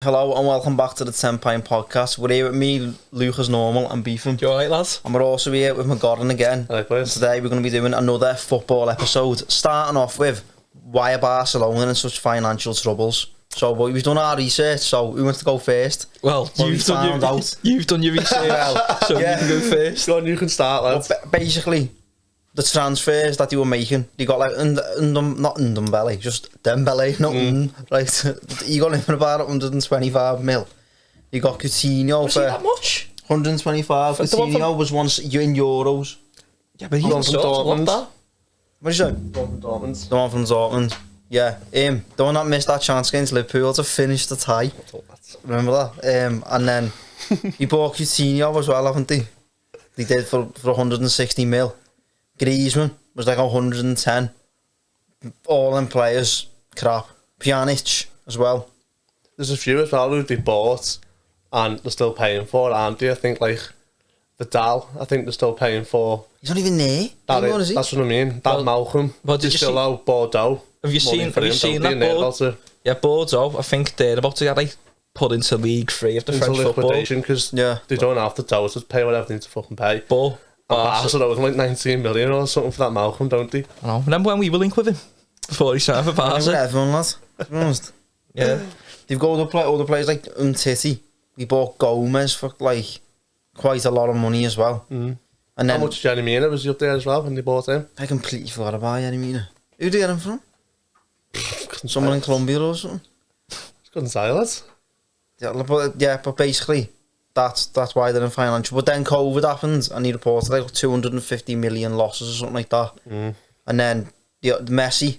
Hello and welcome back to the 10 Pint Podcast. We're here with me, Luke as normal, and Beefing. You alright, lads? And we're also here with my Gordon again. Hi, boys. Today we're going to be doing another football episode, starting off with why are Barcelona in such financial troubles. So we've done our research, so who wants to go first? Well, you've done your research, so yeah. You can go first. Go on, you can start, lads. Well, basically, the transfers that they were making, they got like, not Ndombele, just Dembele, right? He got him for about 125 mil. You got Coutinho was for he that much? 125. Coutinho was once in euros. Yeah, but he's from Dortmund. What did you say? Dortmund. The one from Dortmund. Yeah, the one that missed that chance against Liverpool to finish the tie. Remember that? And then he bought Coutinho as well, haven't they? They did for 160 mil. Griezmann was like 110. All in players, crap. Pjanic as well. There's a few as well who they bought and they're still paying for, aren't they? I think like Vidal, I think they're still paying for. He's not even there. That's what I mean. That Malcolm. Well, did he's you still out Bordeaux. Have you seen that board? Yeah, Bordeaux. I think they're about to get like put into League 3 of the French football. Because they don't have the dough to pay whatever they need to fucking pay. But Barcelona was like 19 million or something for that Malcolm, don't they? I know. Remember when we were linked with him before he signed for Barca? Everyone, lads. To be honest. Yeah. They've got all the players like Umtiti. We bought Gomez for like quite a lot of money as well. Mm. And then how much Jeremy Mina was he up there as well when they bought him? I completely forgot about Jeremy Mina. Who did they get him from? Someone in Colombia or something. Couldn't say that. But basically that's why they're in financial. But then COVID happened and he reported like 250 million losses or something like that. And then the Messi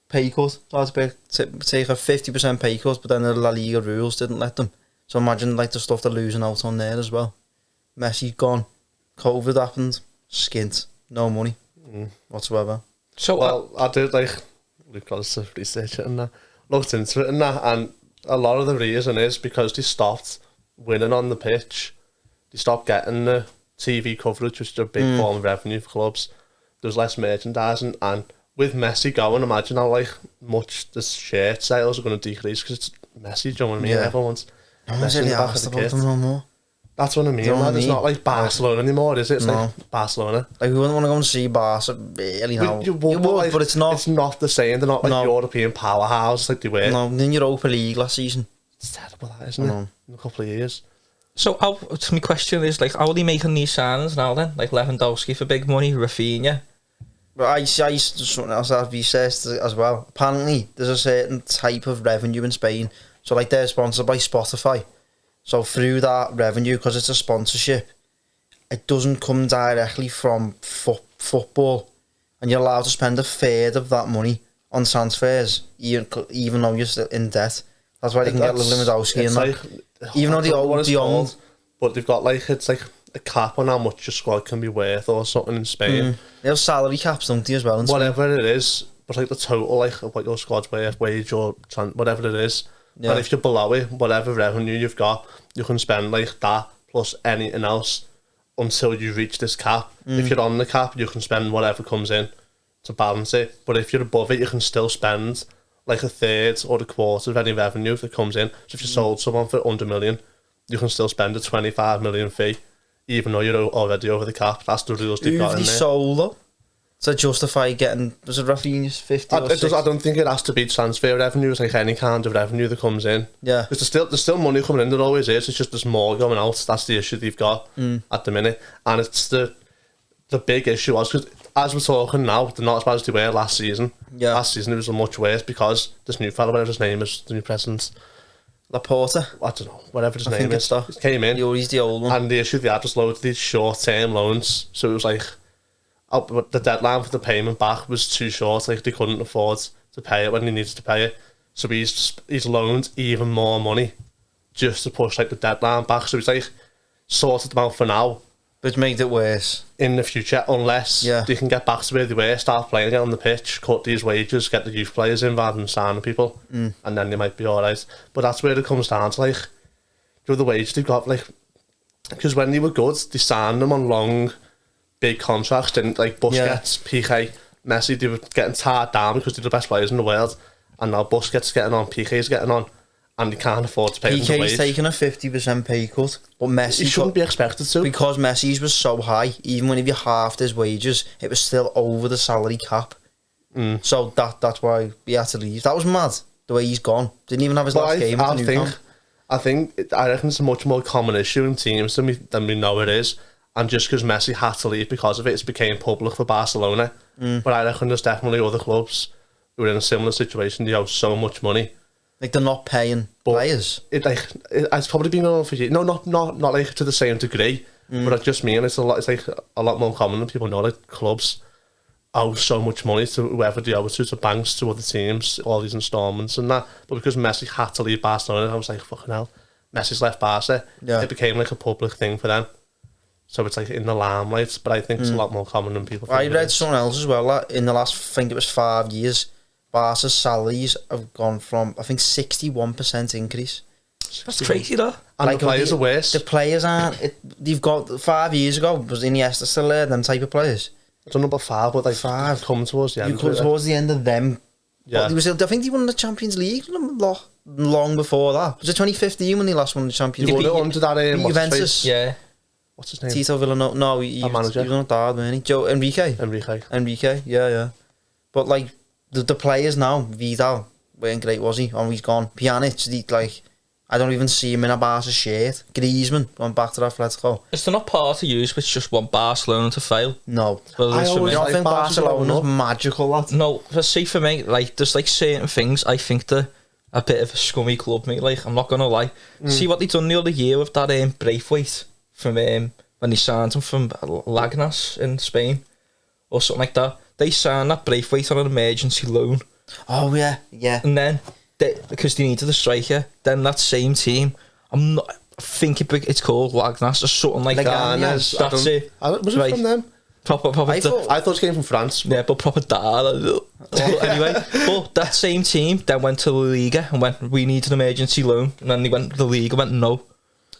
pay cut, so I had to take a 50% pay cut, but then the La Liga rules didn't let them. So imagine like the stuff they're losing out on there as well. Messi gone, COVID happened, skint, no money whatsoever. So well, I did like we've got to research it and that, looked into it and that, and a lot of the reason is because they stopped winning on the pitch. They stopped getting the TV coverage, which is a big form of revenue for clubs. There's less merchandising, and with Messi going, imagine how like much the shirt sales are going to decrease because it's Messi. Do you know what I mean? Everyone's Messi in the back of the kit. No more. That's what I mean. It's not like Barcelona anymore, is it? It's like Barcelona. Like we wouldn't want to go and see Barca, really. No, you would, but it's not. It's not the same. They're not like European powerhouse like they were. No, in Europa League last season. It's terrible, that, isn't it? In a couple of years. So, my question is, like, how are they making these signings now then? Like Lewandowski for big money, Rafinha. But I something else that we said as well. Apparently, there's a certain type of revenue in Spain. So, like, they're sponsored by Spotify. So, through that revenue, because it's a sponsorship, it doesn't come directly from football. And you're allowed to spend a third of that money on transfers, even though you're still in debt. That's why they can get Lewandowski in that. Even though they own... But they've got, like, it's like a cap on how much your squad can be worth or something in Spain. They have salary caps, don't they, as well in whatever Spain? It is, but like the total, like, of what your squad's worth, wage or whatever it is. Yeah. And if you're below it, whatever revenue you've got, you can spend like that plus anything else until you reach this cap. If you're on the cap, you can spend whatever comes in to balance it. But if you're above it, you can still spend like a third or a quarter of any revenue that comes in. So if you sold someone for 100 million, you can still spend a 25 million fee, even though you're already over the cap. That's the rules they've got in there. Sold though? To justify getting, was it Rafinha's 50 or 60? I don't think it has to be transfer revenue. It's like any kind of revenue that comes in. Yeah. Because there's still money coming in, there always is. It's just there's more going out. That's the issue they've got at the minute. And it's the big issue was, because as we're talking now, they're not as bad as they were last season. Yeah. Last season it was much worse because this new fella, whatever his name is, the new president, Laporta? I don't know, whatever his name is. He came in. He's the old one. And the issue they had was loads of these short-term loans. So it was like, the deadline for the payment back was too short. Like they couldn't afford to pay it when they needed to pay it. So he's loaned even more money just to push like the deadline back. So he's like sorted them out for now, but made it worse in the future unless they can get back to where they were, start playing again on the pitch, cut these wages, get the youth players in rather than signing people, and then they might be alright. But that's where it comes down to, like, the wage they've got, like, because when they were good, they signed them on long, big contracts, didn't, like Busquets, Piqué, Messi, they were getting tied down because they're the best players in the world, and now Busquets getting on, Piqué's getting on, and he can't afford to pay them the wage. PK's taking a 50% pay cut, but Messi... He shouldn't be expected to. Because Messi's was so high, even when he halved his wages, it was still over the salary cap. So that's why he had to leave. That was mad, the way he's gone. Didn't even have his last game. I reckon it's a much more common issue in teams than we know it is. And just because Messi had to leave because of it, became public for Barcelona. But I reckon there's definitely other clubs who are in a similar situation. They owe so much money. Like, they're not paying players. It's probably been on for years. No, not like to the same degree. But I just mean it's like a lot more common than people know. Like, clubs owe so much money to whoever they owe it to banks, to other teams, all these installments and that. But because Messi had to leave Barcelona, I was like, fucking hell, Messi's left Barca. It became like a public thing for them. So it's like in the limelight, but I think it's a lot more common than people think. I read something else as well, that in the last, I think it was 5 years, Barca's salaries have gone from, I think, 61% increase. That's crazy, though. And like, the players are worse. The players aren't. They've got 5 years ago, was Iniesta still there? Them type of players. I don't know about 5, but like 5 come towards the end. You come towards the end of them. Yeah. I think they won the Champions League long before that. Was it 2015 when they last won the Champions League? They won it under that Juventus. Yeah. What's his name? Tito Villanova. No, he was not dad, wasn't he? Enrique, yeah. But like the players now, Vidal weren't great, was he? Oh, he's gone. Pjanic, I don't even see him in a Barca shirt. Griezmann went back to Atletico. Is there not part of you which just want Barcelona to fail? No. I always don't think Barcelona's magical, lad. No, see, for me, like, there's like certain things I think they're a bit of a scummy club, mate. Like, I'm not gonna lie. See what they done the other year with that Braithwaite from when they signed him from Lagnas in Spain or something like that. They signed that Braithwaite on an emergency loan. Oh yeah. And then because they needed a striker, then that same team, I think it's called Lagnas or something like that. That's it. Was it from them? Proper. I thought it came from France. Yeah, but proper dad. Anyway, but that same team then went to La Liga and went, we need an emergency loan. And then they went to the league and went, no.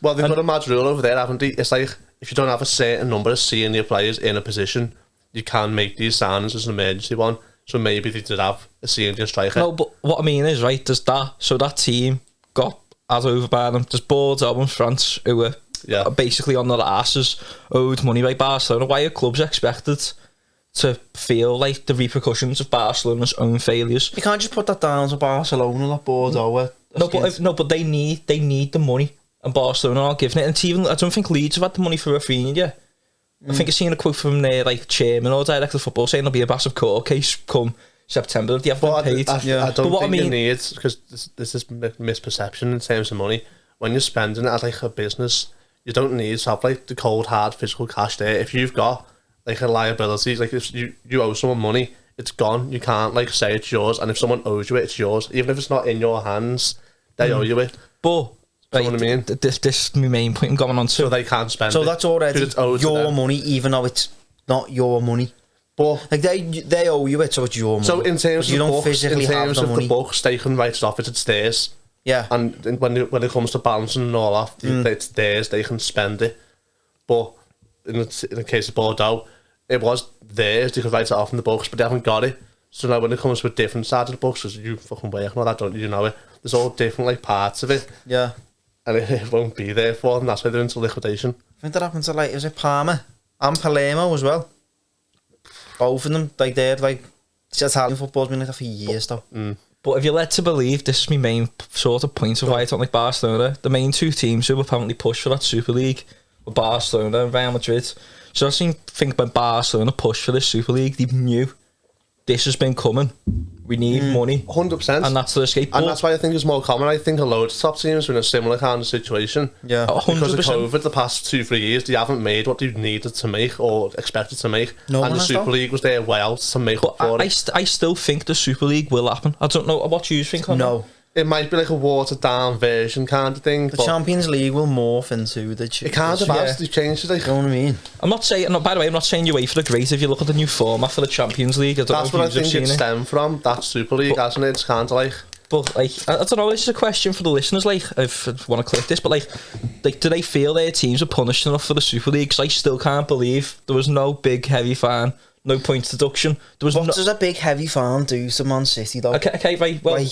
Well, they've got a mad rule over there, haven't they? It's like, if you don't have a certain number of senior players in a position, you can make these signings as an emergency one. So maybe they did have a senior striker. No, but what I mean is, right, there's that. So that team got as over by them. There's Bordeaux in France who were basically on their asses, owed money by Barcelona. Why are clubs expected to feel like the repercussions of Barcelona's own failures? You can't just put that down to Barcelona, that Bordeaux. But they need the money, and Barcelona aren't giving it. And even I don't think Leeds have had the money for Rafinha yet. I think I've seen a quote from their chairman or director of football saying there'll be a massive court case come September if they haven't been paid. I don't think you need, because there's this misperception in terms of money. When you're spending it as like a business, you don't need to have like the cold hard physical cash there. If you've got like a liability, like if you owe someone money, it's gone. You can't like say it's yours, and if someone owes you it, it's yours. Even if it's not in your hands, they owe you it. But you know what I mean? This is my main point I'm going on to. So they can't spend so it. So that's already your money, even though it's not your money. But like they owe you it, so it's your money. So in terms of you don't books, physically have the money. The books, they can write it off. It's theirs. Yeah. And when it comes to balancing and all that, it's theirs. They can spend it. But in the case of Bordeaux, it was theirs. They could write it off in the books, but they haven't got it. So now when it comes to a different side of the books, because you fucking work and all that, don't you know it? There's all different like parts of it. Yeah. And it won't be there for them. That's why they're into liquidation. I think that happened to is it Parma and Palermo as well? Both of them, they're Italian football's been like that for years though. But if you're led to believe, this is my main sort of point of why I don't like Barcelona. The main two teams who apparently pushed for that Super League were Barcelona and Real Madrid. So I think when Barcelona pushed for this Super League, they knew this has been coming. We need money. 100%. And that's the escape. And that's why I think it's more common. I think a load of top teams are in a similar kind of situation. Yeah. 100%. Because of COVID, the past 2-3 years, they haven't made what they needed to make or expected to make. And the Super League was there way out to make up for it. I still think the Super League will happen. I don't know what you think on No. It might be like a watered down version kind of thing. The Champions League will morph into the... It kind of has. They've changed it. You know what I mean? By the way, I'm not saying you wait for the great if you look at the new format for the Champions League. That's what I think it stemmed from. That Super League, hasn't it? It's kind of like... But I don't know, this is a question for the listeners, if I want to click this, but do they feel their teams are punished enough for the Super League? Because I still can't believe there was no big heavy fine, no points deduction. What does a big heavy fine do to Man City though? Okay, right, well...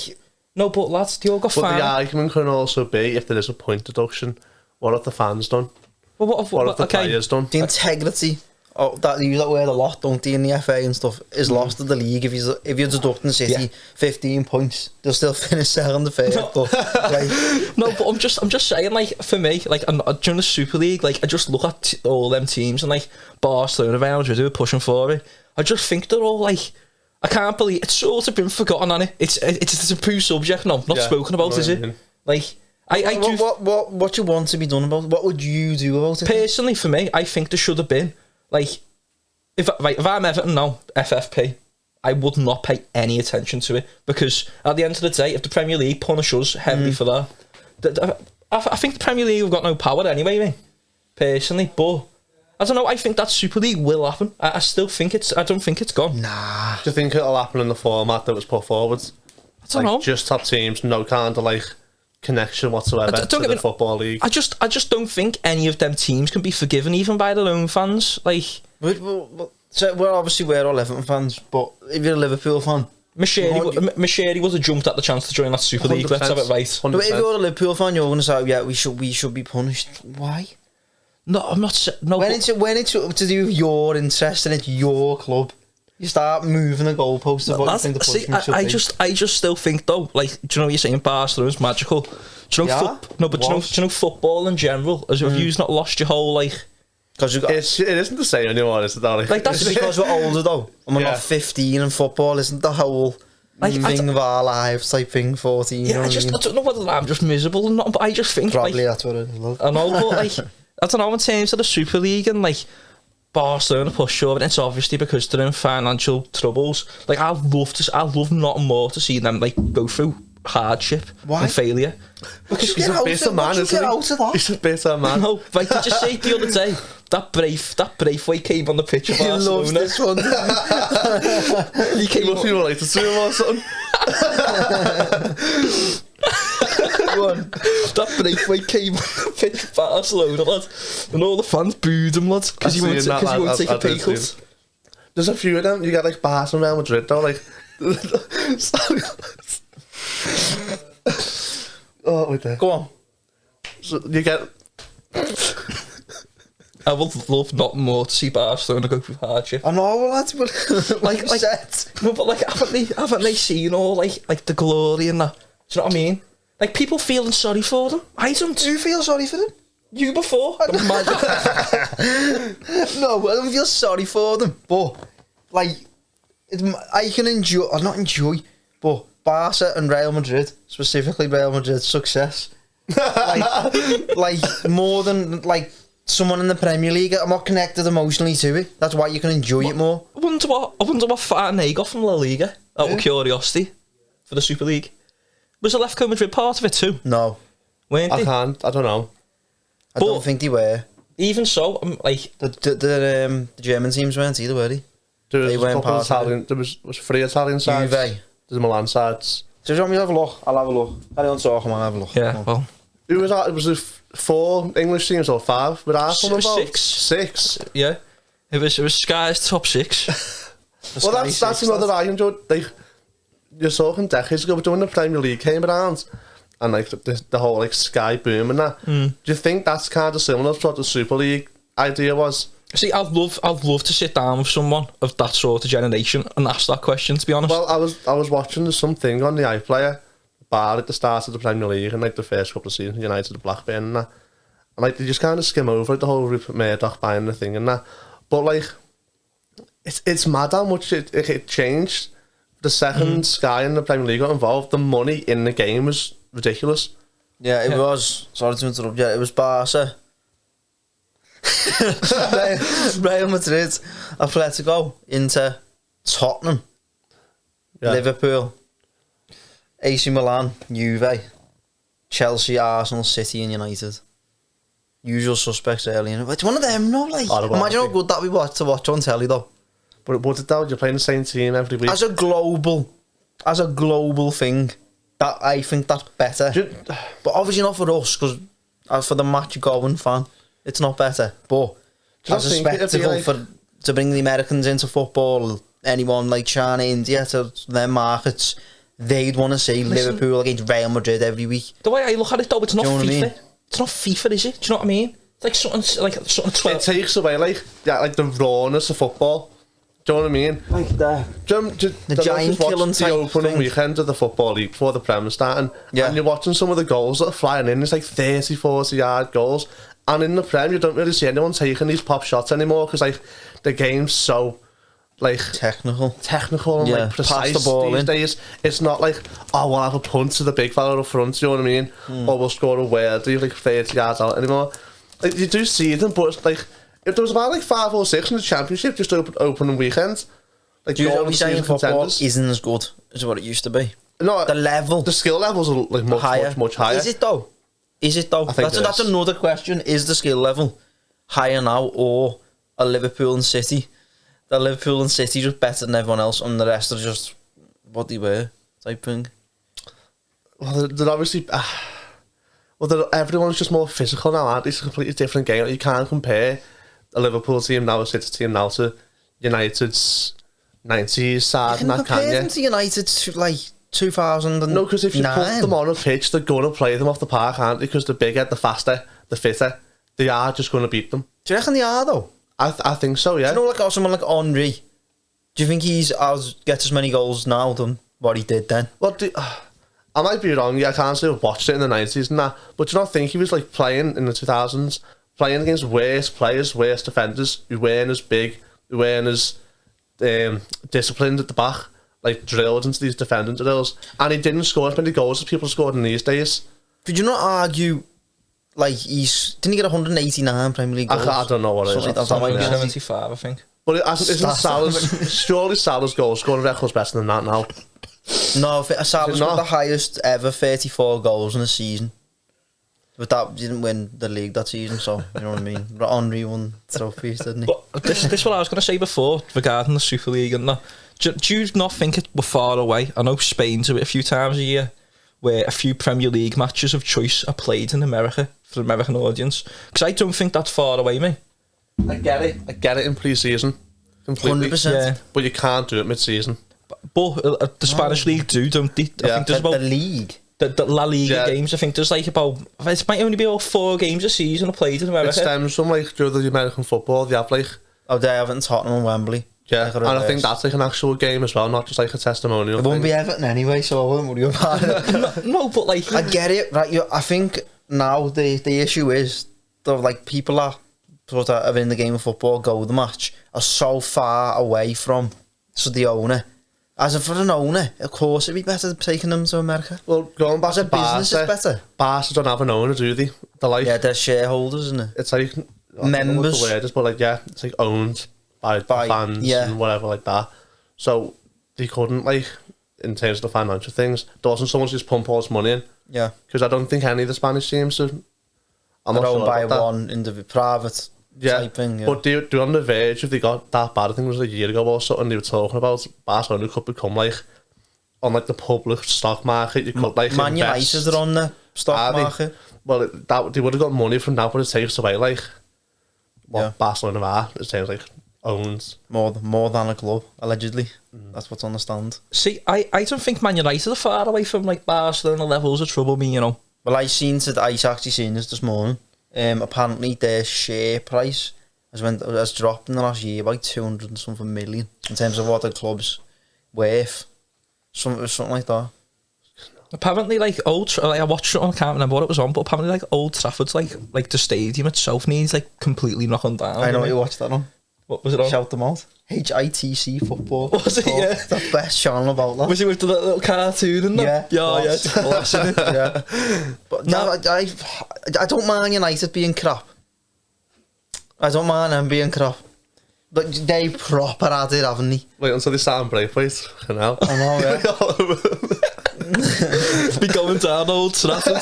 No, but lads, they all got But the fine. argument can also be, if there is a point deduction, what have the fans done? Well, What have the okay. players done? The integrity, that you use that word a lot, don't they, in the FA and stuff, is lost to the league. If you're deducting City 15 points, they'll still finish second or third. No. But, like, No, but I'm just saying, like, for me, like, during the Super League, like, I just look at all them teams and, like, Barcelona, Real Madrid, who are pushing for it. I just think they're all, like, I can't believe it's sort of been forgotten on it. It's a poo subject, not spoken about, is it? Like, I do. What you want to be done about it? What would you do about it? Personally, for me, I think there should have been, like, if I'm Everton now, FFP, I would not pay any attention to it, because at the end of the day, if the Premier League punish us heavily for that, I think the Premier League have got no power anyway, mate. Personally, but I don't know. I think that Super League will happen. I still think I don't think it's gone. Nah. Do you think it'll happen in the format that was put forward? I don't know. Just top teams, no kind of like connection whatsoever to the Football League. I just don't think any of them teams can be forgiven even by their own fans. Like, So we're all Everton fans, but if you're a Liverpool fan, Macheri would have jumped at the chance to join that Super League. Let's have it right. but if you're a Liverpool fan, you're going to say, yeah, we should be punished. Why? No, I'm not. No, when it's to do with your interest and it's your club, you start moving the goalposts of what you think the punishment should be. I just still think though, like, do you know what you're saying? Barcelona's magical. Do you know do you know football in general? As if you've not lost your whole like. Because it isn't the same anymore, is it? Like that's because we're older though, and we're not 15, and football isn't the whole thing of our lives type thing. 14. Yeah, I don't know whether I'm just miserable or not, but I just think probably that's what it is. I know, but like I don't know, in terms of the Super League and like Barcelona push over, it's obviously because they're in financial troubles. Like I love nothing more to see them like go through hardship and failure. Because he's a bitter man, isn't he? He's a bitter man. No, like did you see the other day that Braithwaite came on the pitch of Barcelona? He loves this one. He came up related to him or something. That Braithwaite came on the pitch of Barcelona, lad, and all the fans booed him, lad, because he won't take a pay cut. There's a few of them. You get like Barca and Real Madrid though, like. Oh, wait there. Go on. So you get. I would love nothing more to see Barcelona go through hardship. I know, well, that's what like no, but like haven't they seen all like the glory and that? Do you know what I mean? Like people feeling sorry for them. I don't. Do you feel sorry for them? You before? No, I don't feel sorry for them. But like, I can enjoy, or not enjoy, but Barca and Real Madrid, specifically Real Madrid's success, like more than like someone in the Premier League. I'm not connected emotionally to it. That's why you can enjoy it more. I wonder what fine they got from La Liga out of curiosity for the Super League. Was Atletico Madrid part of it too? No, weren't they? I don't know. I don't think they were. Even so, like the German teams weren't either, were they? They weren't part of it. There was 3 Italian sides. Juve. There's Milan sides. Do you want me to have a look? I'll have a look. Carry on talking, I'll have a look. Yeah, well. Who was that? Was it 4 English teams or 5? With Arsenal involved? 6. 6. Yeah. It was Sky's top 6. Well, that's another argument. Like, you're talking decades ago, but when the Premier League came around, and like the whole like Sky boom and that, do you think that's kind of similar to what the Super League idea was? See, I'd love to sit down with someone of that sort of generation and ask that question, to be honest. Well, I was watching something on the iPlayer bar at the start of the Premier League and like the first couple of seasons, United, the Blackburn and that, and like they just kind of skim over the whole Rupert Murdoch buying the thing and that, but like it's mad how much it changed. The second Sky and the Premier League got involved, the money in the game was ridiculous. Yeah, it was. Sorry to interrupt. Yeah, it was Barca, Real Madrid, Atletico, Inter, Tottenham, Liverpool, AC Milan, Juve, Chelsea, Arsenal, City and United. Usual suspects early. It's one of them, no? Like, imagine how good that we to watch on telly though. But would it though? You're playing the same team every week. As a global thing, that I think that's better. But obviously not for us, because as for the match going fan, it's not better. But as a spectacle like, to bring the Americans into football, anyone like China, India to their markets, they'd want to see Liverpool against Real Madrid every week. The way I look at it though, it's not FIFA. I mean? It's not FIFA, is it? Do you know what I mean? It's like something 12. It takes away like the rawness of football. Do you know what I mean? Like that. The giant killing the type opening thing. weekend of the Football League before the Premier starting, and you're watching some of the goals that are flying in. It's like 30, 40-yard goals, and in the Prem you don't really see anyone taking these pop shots anymore because like the game's so like technical and like precise pass the ball these in. days. It's not like, oh, we'll have a punt to the big fella up front, you know what I mean? Or we'll score a worldie like 30 yards out anymore. Like, you do see them, but it's like if there was about like 5 or 6 in the Championship just opening weekends, like do you know what season football contenders. isn't as good as what it used to be? No, the skill levels are like much higher. Is it though? I think that's another question. Is the skill level higher now, or are Liverpool and City? The Liverpool and City just better than everyone else, and the rest are just what they were type thing. Well, they're obviously. Everyone's just more physical now, aren't they? It's a completely different game. You can't compare a Liverpool team now, a City team now, to United's 90s side. You can compare them to United to like 2009. No, because if you put them on a pitch, they're going to play them off the park, aren't they? Because the bigger, the faster, the fitter, they are just going to beat them. Do you reckon they are though? I think so, yeah. Do you know, like someone like Henry? Do you think gets as many goals now than what he did then? Well, I might be wrong. Yeah, I can't say I've watched it in the 90s and that, but do you not think he was like playing in the 2000s, playing against worse players, worse defenders who weren't as big, who weren't as disciplined at the back, like drilled into these defending drills, and he didn't score as many goals as people scored in these days. Could you not argue? Like didn't he get 189 Premier League goals? I don't know what it is. Something like 75, I think. But isn't Salah's goal scoring record's better than that now? No, Salah's got the highest ever 34 goals in a season. But that didn't win the league that season, so you know what I mean. Henry won trophies, didn't he? But this is what I was going to say before regarding the Super League and that. Do you not think we're far away? I know Spain do it a few times a year, where a few Premier League matches of choice are played in America for the American audience. Because I don't think that's far away, mate. I get it in pre-season, completely. 100%. Yeah. But you can't do it mid-season. But the Spanish League don't they? I think there's about the league. The La Liga games. I think there's like about, it might only be about 4 games a season are played in America. It stems from like through the American football. They have like they have it in Tottenham and Wembley. Yeah, and I think that's like an actual game as well, not just like a testimonial. It won't be Everton anyway, so I won't worry about it. no, but like I get it, right? I think now the issue is that like people that sort of are in the game of football, go the match, are so far away from the owner. As for an owner, of course, it'd be better taking them to America. Well, going back to business is better. Barca don't have an owner, do they? They're like, they're shareholders, isn't it? It's like members. I don't know what the word is, but like it's like owned by fans and whatever like that. So they couldn't like, in terms of the financial things, there wasn't someone just pump all this money in. Yeah. Because I don't think any of the Spanish teams are. They're owned by one private. Yeah, but they're on the verge if they got that bad. I think it was a year ago or something. They were talking about Barcelona could become like on like the public stock market. You could like Man United are on the stock market. Well, they would have got money from that, but it takes away like what Barcelona are. It sounds like owns more than a club allegedly. That's what's on the stand. See, I don't think Man United are far away from like Barcelona levels of trouble. Me, you know. Well, I actually seen this morning. Apparently their share price has dropped in the last year by 200 and something million in terms of what the club's worth. Something like that. Apparently, like I watched it on, I can't remember what it was on, but apparently, like Old Trafford's like the stadium itself needs like completely knocking down. I know you watched that on. What was it on? Shout them out. HITC football. Was it? Yeah. It's the best channel about that. Was it with the little cartoon and that? Yeah. It's blasting it. Yeah. But no, I don't mind United being crap. I don't mind them being crap. But they proper had it, haven't they? Wait until they start on Braithwaite. I know, yeah. Be going down Old Trafford.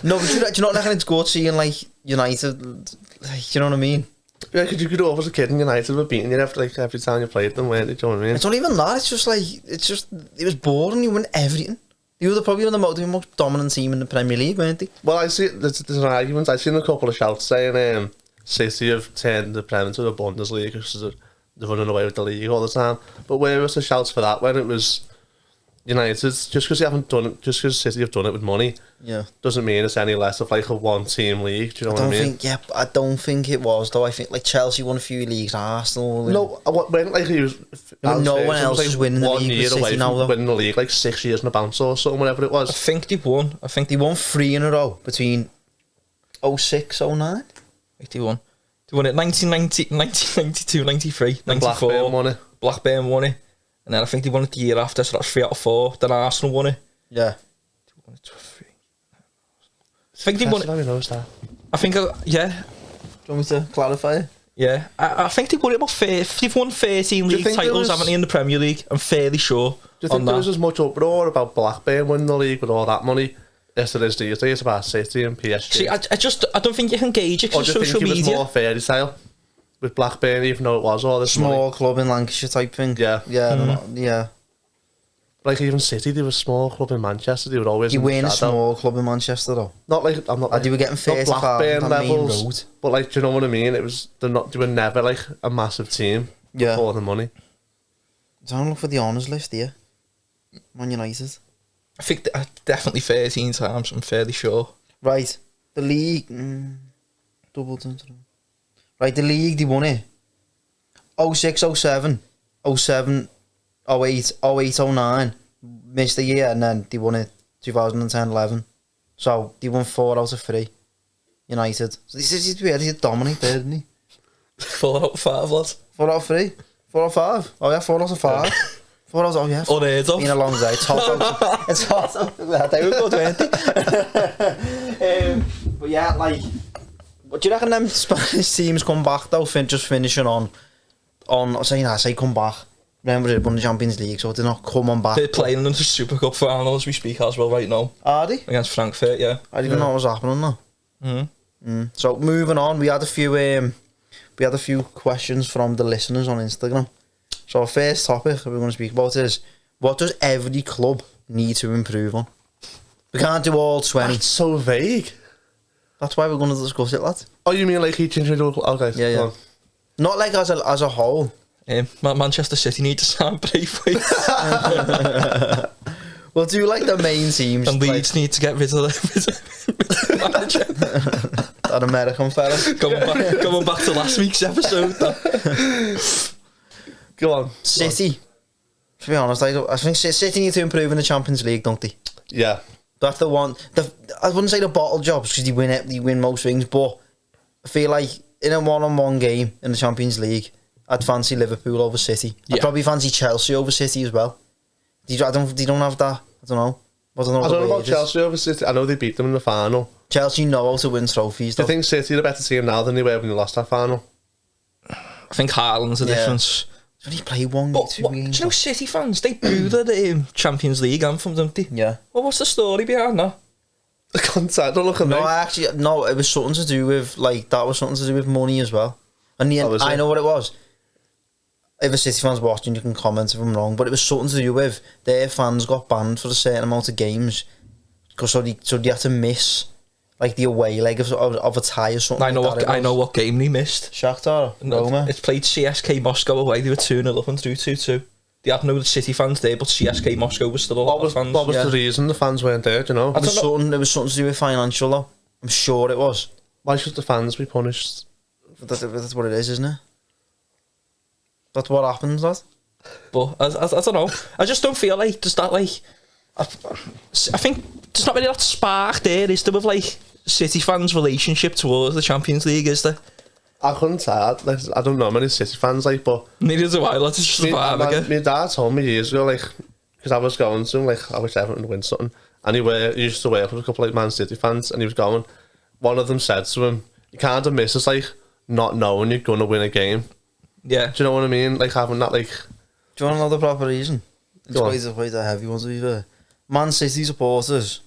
No, but do you not reckon it's good seeing like United, like, you know what I mean? Yeah, because you could always a kid in United were beating you every time you played them, weren't they? Do you know what I mean? It's not even that, it was boring, you won everything. You were probably the most dominant team in the Premier League, weren't they? Well, I see, there's an argument, I've seen a couple of shouts saying City have turned the Premier into the Bundesliga because they're running away with the league all the time. But where was the shouts for that when it was United, just because you haven't done it, just because City have done it with money, doesn't mean it's any less of like a one-team league. Do you know what I mean? I don't think it was though. I think like Chelsea won a few leagues, Arsenal. No, when like he was, no one else was winning the league. 1 year away from winning the league, like 6 years in a bounce or something, whatever it was. I think they won. They won 3 in a row between 06, 09. They won it 1990, 1992, 93, 94. Blackburn won it. Blackburn won it. And then I think they won it the year after, so that's 3 out of 4. Then Arsenal won it. Yeah. They won it 3. I think they won it. I think, yeah. Do you want me to clarify it? Yeah. I think they won it about they've won 13 league titles, haven't they, in the Premier League? I'm fairly sure. Do you think there was as much uproar about Blackburn winning the league with all that money as there is these days about City and PSG? See, I don't think you can gauge it because social media. Or do you think it was more fairy tale with Blackburn, even though it was all this small money? Club in Lancashire type thing? Yeah. Yeah. Like even City, they were a small club in Manchester. They were always. You win a small club in Manchester though. Not like I'm not. Like, they were getting 35 Blackburn on levels, main road. But like, do you know what I mean? It was they were never like a massive team. Yeah. For the money. Don't look for the honours list here. Man United. I think definitely 13 times. I'm fairly sure. Right, the league. Right, the league they won it. 06, 07, 07, 08, 08, 09. Missed a year and then they won it 2010, 11. So they won 4 out of 3. United. So this is really dominant, didn't he? 4 out of 5, lads. 4 out of 3. 4 out of 5. Oh yeah, 4 out of 5. 4 out of, oh yeah. Unheard of. Been a long day. It's hot out. They were good, weren't they? But yeah, like, what do you reckon them Spanish teams come back though? Just finishing on say come back. Remember they won the Champions League, so they're not coming back. They're playing in the Super Cup final as we speak as well right now. Are they? Against Frankfurt, yeah. I didn't even know what was happening though. So moving on, we had a few questions from the listeners on Instagram. So our first topic we're going to speak about is, what does every club need to improve on? We can't do all 20. That's so vague. That's why we're going to discuss it, lad. Oh, you mean like each individual club? Okay. Yeah. Not like as a whole. Manchester City need to sign Braithwaite. We'll do like the main teams. And Leeds need to get rid of the manager. That American fella. Going back to last week's episode. Go on. City. To be honest, I think City need to improve in the Champions League, don't they? Yeah. That's the one. I wouldn't say the bottle jobs because they win most things, but I feel like in a one-on-one game in the Champions League, I'd fancy Liverpool over City. Yeah. I'd probably fancy Chelsea over City as well. They don't have that. I don't know. I don't know about Chelsea over City. I know they beat them in the final. Chelsea know how to win trophies, though. Do you think City are a better team now than they were when they lost that final? I think Haaland's the difference. When he played 1 game, 2 games. Do you know City fans, they boo the Champions League anthem, don't they? Yeah. Well, what's the story behind that? The contact, don't look at me. No, it was something to do with, money as well. And I know what it was. If a City fan's watching, you can comment if I'm wrong, but it was something to do with their fans got banned for a certain amount of games because so they had to miss like the away leg of a tie or something. I know what game they missed. Shakhtar, Roma. It's played CSK Moscow away. They were 2-0 up and through 2-2. They had no City fans there, but CSK Moscow was still a lot of fans. What was the reason the fans weren't there? Do you know? It was something to do with financial though. I'm sure it was. Why should the fans be punished? That's what it is, isn't it? That's what happens, lad. But I don't know. I just don't feel like there's that like. I think there's not really that spark there, is there, with like City fans' relationship towards the Champions League, is there? I couldn't say that. Like, I don't know many City fans, like, but neither do I. Like, it's just a vibe again. My dad told me years ago, like, because I was going to him, like, I wish Everton would win something, and he used to work with a couple of like Man City fans, and he was going. One of them said to him, "You kind of miss us, like, not knowing you're gonna win a game." Yeah. Do you know what I mean? Like having that, like. Do you want to know the proper reason? It's quite a heavy one to be fair. Man City supporters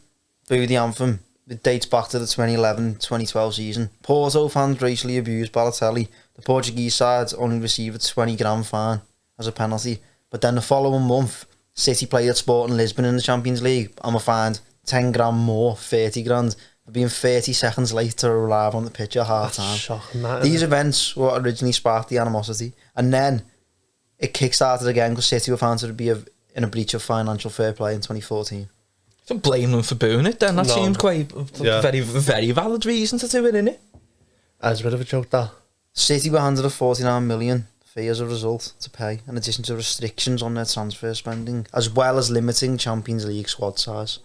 boo the anthem. It dates back to the 2011-2012 season. Porto fans racially abused Balotelli. The Portuguese side only received a 20 grand fine as a penalty. But then the following month, City played at Sporting Lisbon in the Champions League and were fined 10 grand more, 30 grand, for being 30 seconds late to arrive on the pitch at half time. Shocking, These events were originally sparked the animosity, and then it kick-started again because City were found to be in a breach of financial fair play in 2014. Don't blame them for booing it then. That No. seems quite a very, very valid reason to do it, innit? That's a bit of a joke, that. City were handed a 49 million fee as a result to pay, in addition to restrictions on their transfer spending, as well as limiting Champions League squad size.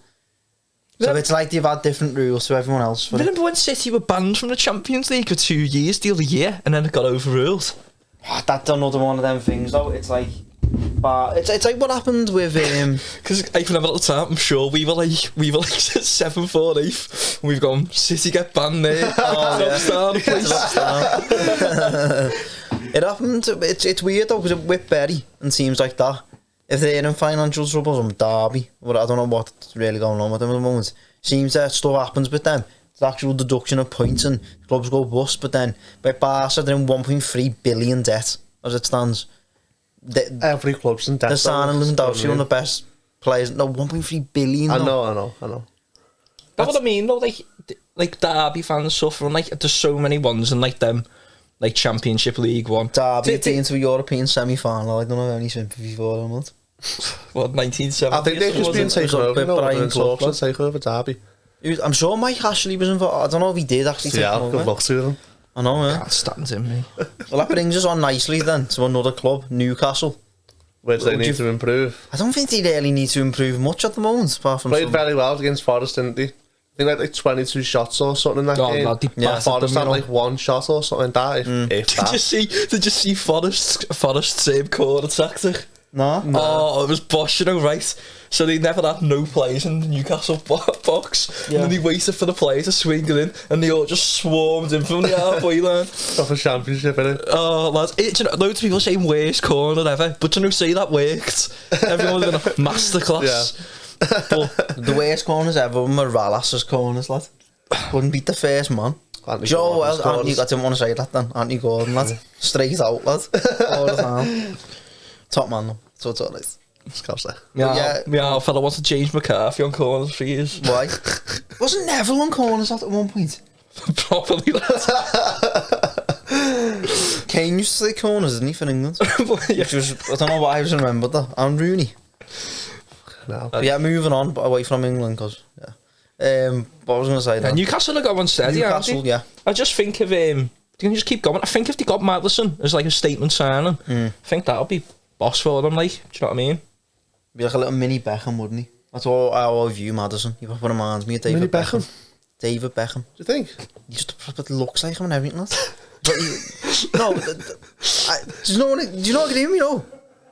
So it's like they've had different rules to everyone else. For Remember when City were banned from the Champions League for 2 years, the other year, and then it got overruled? That's another one of them things, though. It's like, but it's like what happened with Because I can remember at the time, I'm sure we were like 7th or 8th, and we've gone, City get banned there. It happened. It's weird though, because with Berry and teams like that, if they're in financial troubles, Derby, well, I don't know what's really going on with them at the moment. Seems that stuff happens with them. It's actual deduction of points and clubs go bust. But then, by Barca, they're in 1.3 billion debt as it stands. Every club's in debt. They're signing Lewandowski, one of the best players. No, 1.3 billion. I know. That's what I mean, though. Like Derby fans suffering. Like, there's so many ones in like them, like Championship League One. Derby being to a European semi-final. I don't have any sympathy for them. What, 1970? I think they've just been taken over. Brian Clough to take over Derby. I'm sure Mike Ashley was involved. I don't know if he did actually take Yeah, over. good luck to them. I know, yeah. Can't stand him, me. Well, that brings us on nicely then to another club, Newcastle. Which they Would need you- to improve. I don't think they really need to improve much at the moment, apart from Played some... very well against Forest, didn't they? I think like 22 shots or something in that Oh, game. no, they Yeah, battered Forest them, had you know. like one shot or something like that. If that. Did you see Forest's same corner tactic? No? Oh, it was bosh, you know, right? So they never had no players in the Newcastle box, Yeah. and then they waited for the players to swing it in, and they all just swarmed in from the halfway line. Of a championship, innit? Oh, lads, you know, loads of people saying worst corner ever, but you know, say that worked. Everyone was in a masterclass. But The worst corners ever were Morales' corners, lad. Couldn't beat the first man. Anthony Joe, Gordon's well, Anthony, I corners. didn't want to say that then. Anthony Gordon, lad. Straight out, lad. All the time. Top man, though. So it's alright. Scouse yeah, fella wants to change McCarthy on corners for years. Why? Wasn't Neville on corners at one point? Probably that. Kane used to say corners, didn't he, for England? Yeah. Which was, I don't know why I was remembered that. And Rooney. No. But yeah, moving on, but away from England, because, yeah. What was I going to say Yeah, then? Newcastle have got one steady, aren't Newcastle, they? yeah. I just think if they can just keep going. I think if they got Maddison as like a statement signing, I think that'll be boss for them. Like, do you know what I mean? Be like a little mini Beckham, wouldn't he? That's all I always view Maddison. He reminds me of David Mini Beckham. Beckham? David Beckham. Do you think? He just proper looks like him and everything. Lad. But no, do you know what I mean? You know,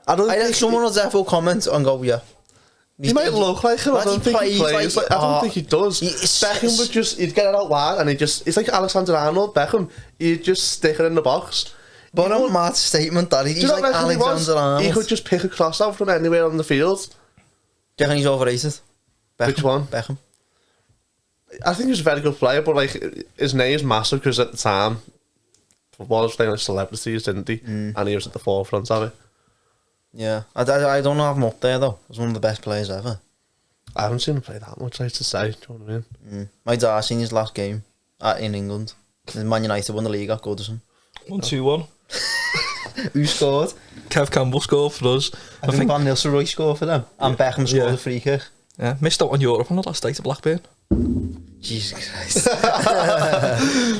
I don't I think think someone will therefore comment and go, yeah. he might look like him. I don't think he plays. Like, I don't think he does. Beckham would just, he'd get it out wide and it's like Alexander Arnold. Beckham, he'd just stick it in the box. But a mad statement that he's like Alexander Arnold. He could just pick a cross out from anywhere on the field. Do you reckon he's overrated? Beckham. Which one? Beckham. I think he's a very good player, but like his name's massive because at the time, football was playing like celebrities, didn't he? And he was at the forefront of it. Yeah, I don't have him up there though. He's one of the best players ever. I haven't seen him play that much, I to say. Do you know what I mean? My dad seen his last game in England. Man United won the league at Goodison. 1-2-1. Who scored? Kev Campbell scored for us. I think Van Nistelrooy scored for them. And Beckham scored Yeah. a free kick. Yeah, missed out on Europe on the last day to Blackburn. Jesus Christ.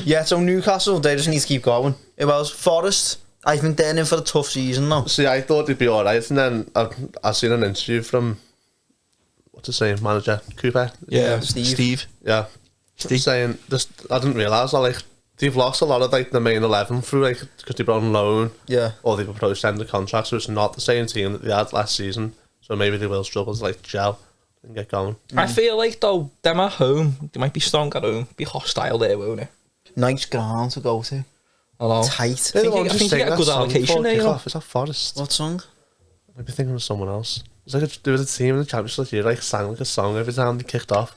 Yeah, so Newcastle, they just need to keep going. It was Forest. I think they're in for a tough season now. See, I thought they'd be alright, and then I seen an interview from, what's his name, manager, Cooper? Yeah, Steve. Yeah. Steve. Saying, this, I didn't realise that, like, they've lost a lot of, like, the main 11 through, like, because they brought on loan, Yeah. or they've approached end of contract, so it's not the same team that they had last season, so maybe they will struggle to, like, gel and get going. I feel like, though, them at home, they might be strong at home, be hostile there, won't it? Nice ground to go to. I know. Tight. They're the think ones I who think you sing get a that good song allocation before there, you know. kick-off. Is that Forest? What song? I might be thinking of someone else. It's like there was a team in the championship last year, like, sang like a song every time they kicked off.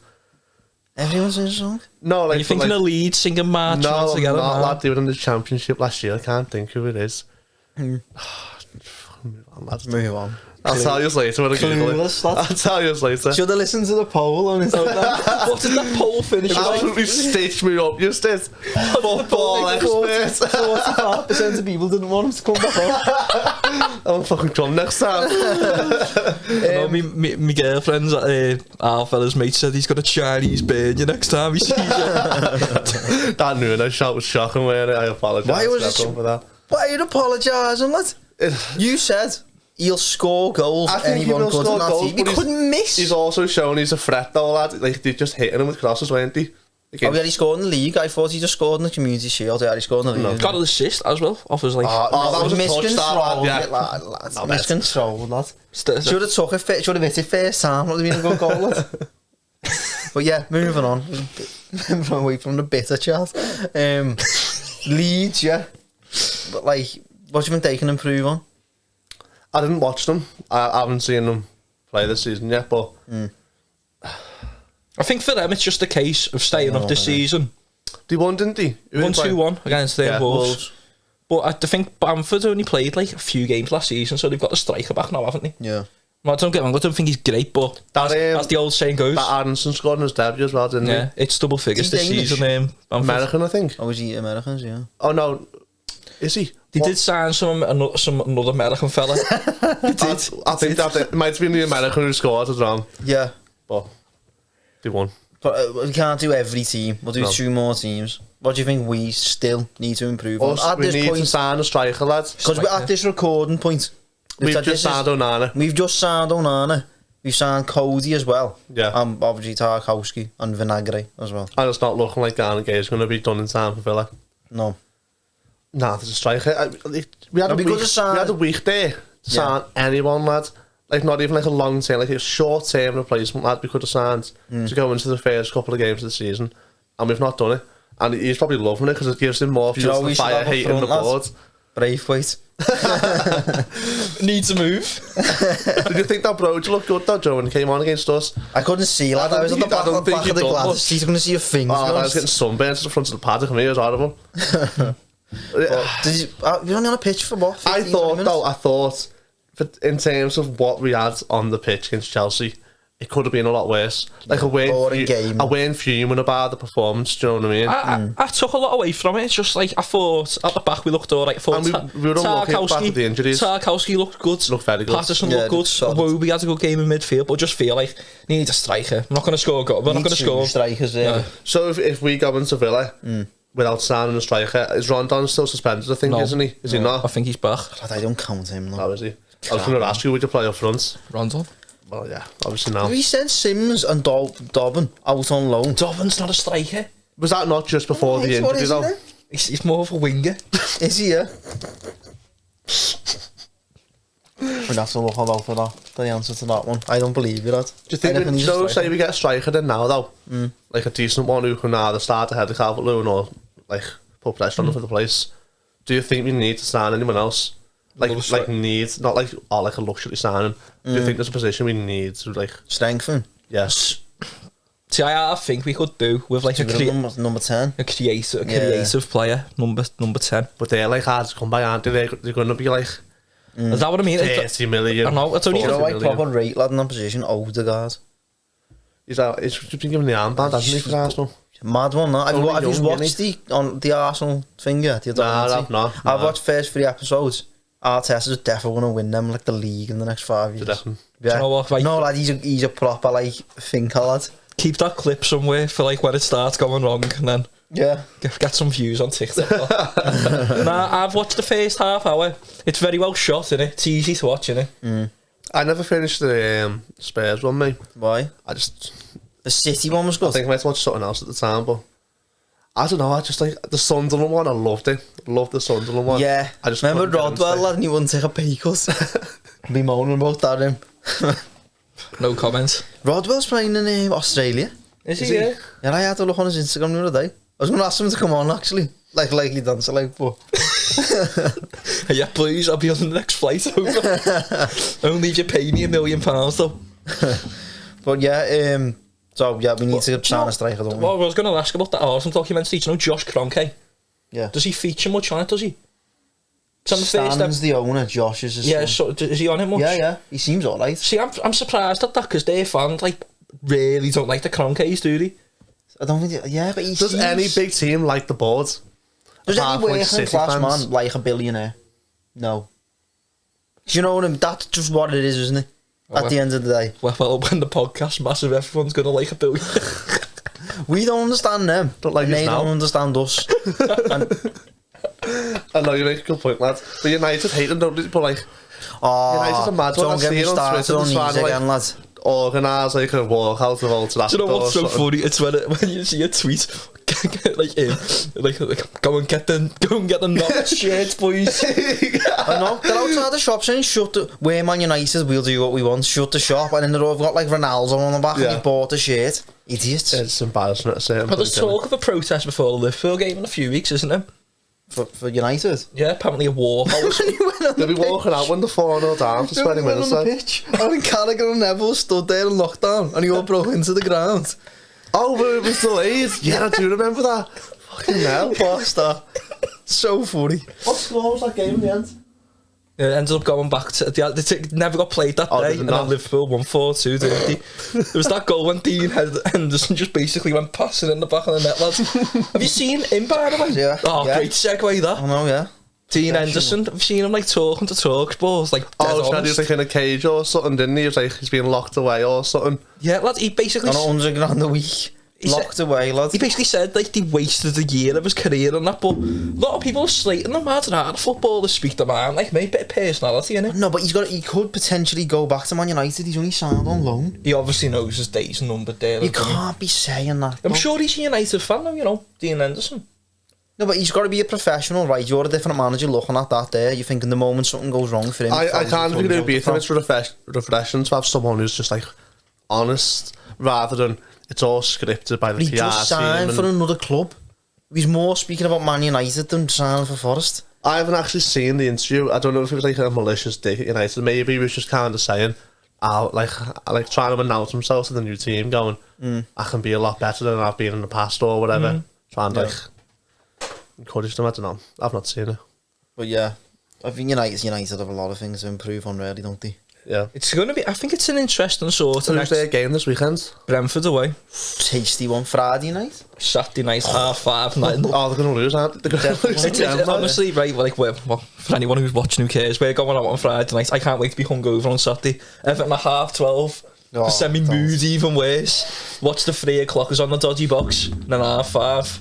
Everyone sings a song? No, like... Are you thinking like, of Leeds singing March all no, together? not man? lad, they were in the championship last year. I can't think who it is. Mm. Move on, lads. Move on. I'll tell you later when I Google it. Clueless, lad. I'll tell you later. Should have listened to the poll on his own. What did that poll finish? Absolutely stitched me up, you did. Football expert. 45% of people didn't want him to come back on. I'll fucking come next time. I know my girlfriend's our fella's mate said he's got a Chinese burn you next time he sees you. That Nuno shot was shocking, weren't it? I apologise Why was to everyone for that. Why are you apologising, lad? You said he'll score goals. I think anyone he will could score on that goals, team. He but couldn't miss. He's also shown he's a threat though, lad. Like, they're just hitting him with crosses, weren't they? Oh, yeah, he scored in the league. I thought he just scored in the Community Shield. Yeah, he scored in the league. Got an assist as well off his like. that was a miscontrol, touchdown, lad. Miscontrol, lad. St- Should have took it. Should have hit it first time. Would have been a good goal, lad. But yeah, moving on. Moving away from the bitter chat. Leeds, yeah. But like, what do you think they can improve on? I didn't watch them. I haven't seen them play this season yet, but I think for them it's just a case of staying up this season. they won, didn't they? 1-2-1 against their Wolves. Wolves. But I think Bamford only played like a few games last season, so they've got a striker back now, haven't they? Yeah. Well, don't get me wrong, I don't think he's great, but as the old saying goes. That Aronson scored in his debut as well, didn't he? Yeah, it's double figures He's this English. season. Bamford. American, I think. Oh, is he Americans? Yeah. Oh no, is he? They What? did sign some another American fella. I think that it might have been the American who scored as well, Yeah. but they won. But we can't do every team. We'll do 2 more teams. What do you think we still need to improve on? Us, At we this need to point, sign a striker, lads. because we're at this recording point. We've said just this is- signed Onana. We've just signed Onana. We've signed Cody as well. Yeah. Obviously Tarkowski and Vinagre as well. And it's not looking like Garner Gay's going to be done in time for Villa. No. Nah, there's a striker. We had we could have we had a week there to sign anyone, lad. Like, not even like a long term, like a short term replacement, lad. We could have signed to go into the first couple of games of the season, and we've not done it. And he's probably loving it because it gives him more you know fuel we to should fire have up hating the front, board. lads? Braithwaite. Needs a move. Did you think that Broge looked good though, Joe, when he came on against us? I couldn't see, lad. I was at the back of the glass. He's going to see your fingers. Oh, I was getting sunburned to the front of the paddock and it was horrible. Did you? You're only on a pitch for what? I 15 thought, minutes? though, in terms of what we had on the pitch against Chelsea, it could have been a lot worse. Like, boring game. I weren't fuming about the performance, do you know what I mean? I took a lot away from it. It's just like I thought at the back we looked alright. I thought And we were unlucky back with the injuries. Tarkowski looked good. Looked very good. Patterson Yeah, looked good. solid. Wobie had a good game in midfield, but just feel like you need a striker. I'm not going to score a goal. We're not Need going to 2 score. strikers. Yeah. So if we go into Villa without signing a striker, is Rondon still suspended, I think, No. isn't he? Is he I not? think he's back. Lad, I don't count him. No. How is he? I was going to ask you, would you play up front? Rondon. Well, yeah, obviously now. We sent Sims and Dobbin out on loan. Dobben's not a striker. Was that not just before the What injury, is though? it? He's more of a winger. Is he? Yeah. We'd have to look all out for that. The answer to that one. I don't believe you, lad. Do you think, he's a say we get a striker in now, though? Like a decent one who can either start ahead of Calvert-Lewin or, like, put pressure on him for the place. Do you think we need to sign anyone else? Like not like like a luxury signing. Do you think there's a position we need to, like... Strengthen. Yes. See, I think we could do with like number 10. a creative player, number 10. But they're, like, hard to come by, aren't they? They're going to be, like... Is that what I mean? 30 million. I know, it's only... You know, 40 like million. proper rate lad in that position. Odegaard. He's been given the armband, hasn't he, for Arsenal? Mad one, that. Have you Only watched the Arsenal thing yet? I've not. I've watched first 3 episodes. Arteta's definitely going to win them like the league in the next 5 years. Definitely. Yeah. Do you know what, like- No, lad, he's a proper like thinker, lad. Keep that clip somewhere for like when it starts going wrong and then Yeah. get some views on TikTok. Nah, I've watched the first half hour. It's very well shot, innit? It's easy to watch, innit? I never finished the Spurs one, mate. Why? The City one was good. I think I might have watched something else at the time, but I don't know, I just like the Sunderland one, I loved it. Loved the Sunderland one. Yeah. I just remember couldn't get into Rodwell, it. lad, and he wouldn't take a pay cut. Be moaning about that, him. No comments. Rodwell's playing in Australia. Is Is he? he? Yeah. And I had to look on his Instagram the other day. I was going to ask him to come on, actually. Like he done so, like, but... Yeah, please, I'll be on the next flight over. Only if you pay me £1 million, though. But yeah, so yeah, we need to sign a striker, don't we? Well, I was going to ask about that Arsenal documentary. Do you know Josh Kroenke? Yeah. Does he feature much on it, does he? 'Cause on the first Stan's the owner, Josh is his son. so is he on it much? Yeah, he seems alright. See, I'm surprised at that because their fans like really don't like the Kroenkes, do they? I don't think, but he Does seems... any big team like the board? Does Apart any from, like, working City class fans? man like a billionaire? No. Do you know what I mean? That's just what it is, isn't it? At the end of the day. Well, when the podcast massive, everyone's gonna like a billion. We don't understand them. Don't like and us they now. don't understand us. And, I know you make a good point, lad. But United hate them, don't they? But like, United's a mad one. don't I've get me seen on started Twitter, on they're trying these to, again, lad. organise like a walkout of Old Do you Trafford. know what's so or something. funny? It's when you see a tweet like go and get the Knox shirts, boys. I know. They're outside the shop saying, we're Man United, we'll do what we want, shut the shop. And then they've got like Ronaldo on the back and Yeah. he bought the shirt. Idiots. It's embarrassing to say. But there's talk of a protest before the Liverpool game in a few weeks, isn't there? For United. Yeah, apparently a war. They'll be walking out when the 4-0 down for 20 minutes. on the Like. pitch. I think Carragher and Neville stood there in lockdown and he all broke into the ground. Oh, but it was delayed. Yeah, I do remember that. Fucking hell. Basta. So funny. What score was that game in the end? It ended up going back to they never got played that Oh, day, did it and not? then Liverpool won 4-2. There was that goal when Dean Henderson just basically went passing in the back of the net, lads. Have you seen him, by the way? Yeah. Oh, Yeah. great segue that. I know, yeah. Dean Henderson, I've seen him like talking to Talksport, like dead Oh, so he honest. was like in a cage or something, didn't he? He was like, he's being locked away or something. Yeah, lad, he basically On 100 grand a week. He Locked away, lad. he basically said like they wasted a year of his career on that, but a lot of people are slating him hard and hard. Football to speak to man, like mate, bit of personality in it. No, but he could potentially go back to Man United. He's only signed on loan. He obviously knows his days numbered there. You doesn't he? can't be saying that. I'm though. sure he's a United fan though, you know, Dean Henderson. No, but he's got to be a professional, right? You're a different manager looking at that there. You're thinking the moment something goes wrong for him. I throws can't his think toes of out beat the him. It's refreshing to have someone who's just like honest rather than it's all scripted by the But he PR just signed team. for another club. He's more speaking about Man United than signing for Forest. I haven't actually seen the interview. I don't know if it was like a malicious dig at United. Maybe he was just kind of saying, I like trying to announce himself to the new team, going, I can be a lot better than I've been in the past or whatever. Trying to like encourage them. I don't know. I've not seen it. But yeah, I think United have a lot of things to improve on, really, don't they? Yeah. It's going to be, I think it's an interesting sort of Who's their game this weekend? Brentford away. Tasty one Friday night. Saturday night, 5:30 night. Oh, they're going to lose, aren't they? They're going to lose It's again, man. honestly, right, like, well, for anyone who's watching, who cares? We're going out on Friday night. I can't wait to be hungover on Saturday. Everton at 12:30. Oh, Send me mood even worse. Watch the 3 o'clockers on the dodgy box. And then 5:30.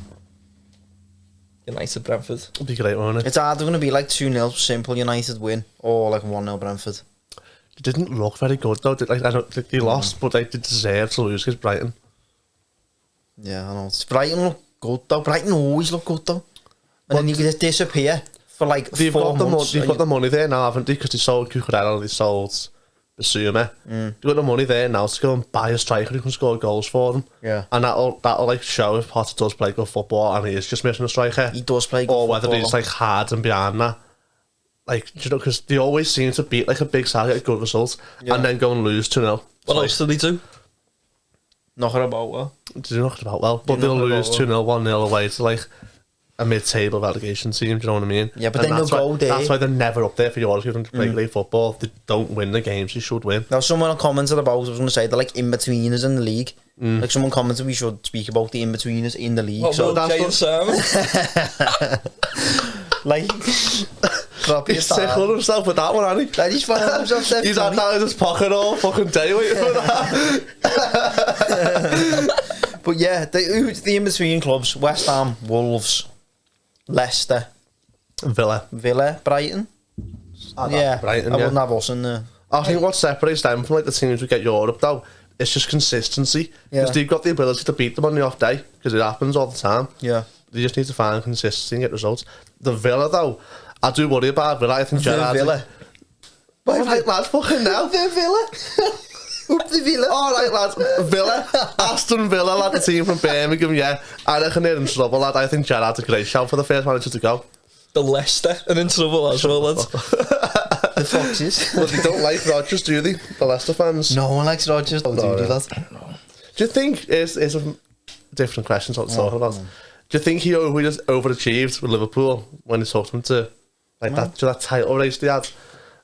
United Brentford. It'll be great, won't it? It's either going to be like 2-0 simple United win or like 1-0 Brentford. They didn't look very good, though. Like, I don't think they lost, but they deserve to lose because Brighton. Yeah, I know. Brighton look good though. Brighton always look good though. And then you just disappear for like They've 4 months. They've got the money there now, haven't they? Because they sold Cucurella, they sold Basuma. They've got the money there now to go and buy a striker who can score goals for them. Yeah. And that'll like show if Potter does play good football and he is just missing a striker. He does play good or whether football. he's like hard and behind that. Like, you know, because they always seem to beat like a big side, get a good result, and then go and lose 2-0. What else did they do? Nothing about well. They do knock about well, but they'll knock about lose well. 2-0, 1-0 away to like a mid-table relegation team. Do you know what I mean? Yeah, but And then that's they'll why- go there. That's why they're never up there for Europe. Even regular football, they don't win the games they should win. Now, someone commented about, I was going to say, they're like in-betweeners in the league. Like, someone commented we should speak about the in-betweeners in the league. What, So, Will that's Jay and Simon? like, drop your He's tickling himself with that one, hasn't he? That he's found himself set He's had that in his pocket all fucking day waiting for that. But yeah, the in-between clubs, West Ham, Wolves, Leicester, Villa. Brighton. Yeah, Brighton, I yeah. wouldn't have us in there. I think what separates them from like the teams who get Europe though, it's just consistency. Because Yeah. they've got the ability to beat them on the off day, because it happens all the time. Yeah. They just need to find consistency and get results. The Villa though, I do worry about Villa. I think Gerrard's Villa. All right, lads, fucking now. The Villa. Up the Villa. All right, lads. Villa, Aston Villa, lad, the team from Birmingham, yeah. I reckon they're in trouble, lad. I think Gerrard's a great shout for the first manager to go. The Leicester and in trouble as well, lads. The Foxes. But they don't like Rodgers, do they? The Leicester fans. No one likes Rodgers. Don't No, do yeah. that. Do you think it's a different question to talk about? Do you think he overachieved with Liverpool when he talked him to Like that title race they had,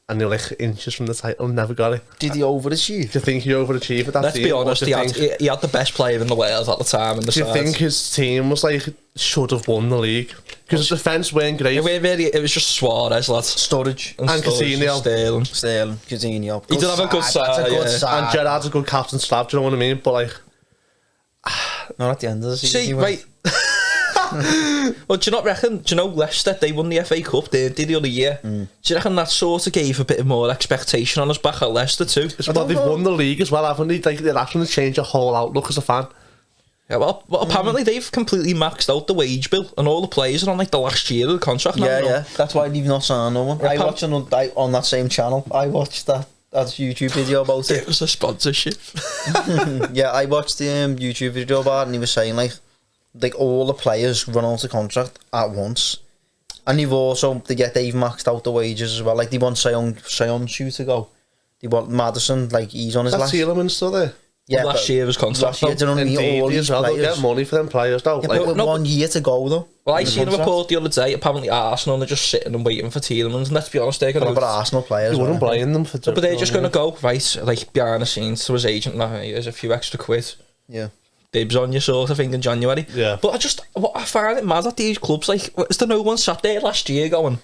and they're like inches from the title, never got it. Did he overachieve? Do you think he overachieved at that Let's team? be honest, Or do you he had the best player in the world at the time. do you think his team was like, should have won the league? Because the defence weren't great. It was just Suarez, lads. Sturridge. And Coutinho. Sterling. Coutinho. He did have a good side, That's a good yeah. side. And Gerrard's a good captain slab, do you know what I mean? But like, Not at the end of the season. See, he right. Well, do you not reckon? Do you know Leicester? They won the FA Cup. They did the other year. Do you reckon that sort of gave a bit more expectation on us back at Leicester too? it's well, they've won the league as well, haven't they? Like, they're actually changed your whole outlook as a fan. Yeah, well apparently they've completely maxed out the wage bill, and all the players are on like the last year of the contract now. Yeah. That's why they've not signed no one. Yeah, I watched on that same channel. I watched that YouTube video about It it. was a sponsorship. Yeah, I watched the YouTube video about it, and he was saying like all the players run out of contract at once, and they've maxed out the wages as well. Like they want Sion to go. They want Maddison, like he's on his That's last. Tielemans still there. Yeah, last year was contract. last year, do you know what I mean? Indeed, All these as well, they'll players. get money for them players though. Yeah, Like, but with 1 year to go though. Well, I seen a report the other day. Apparently, Arsenal are just sitting and waiting for Tielemans. And let's be honest, they're going But to. Arsenal players. they wouldn't right? blame them for. But they're just going to go right, like behind the scenes to his agent. Now here's a few extra quid. Yeah. Dibs on you, sort of thing, in January. Yeah. But I find it mad that these clubs, like, is there no one sat there last year going,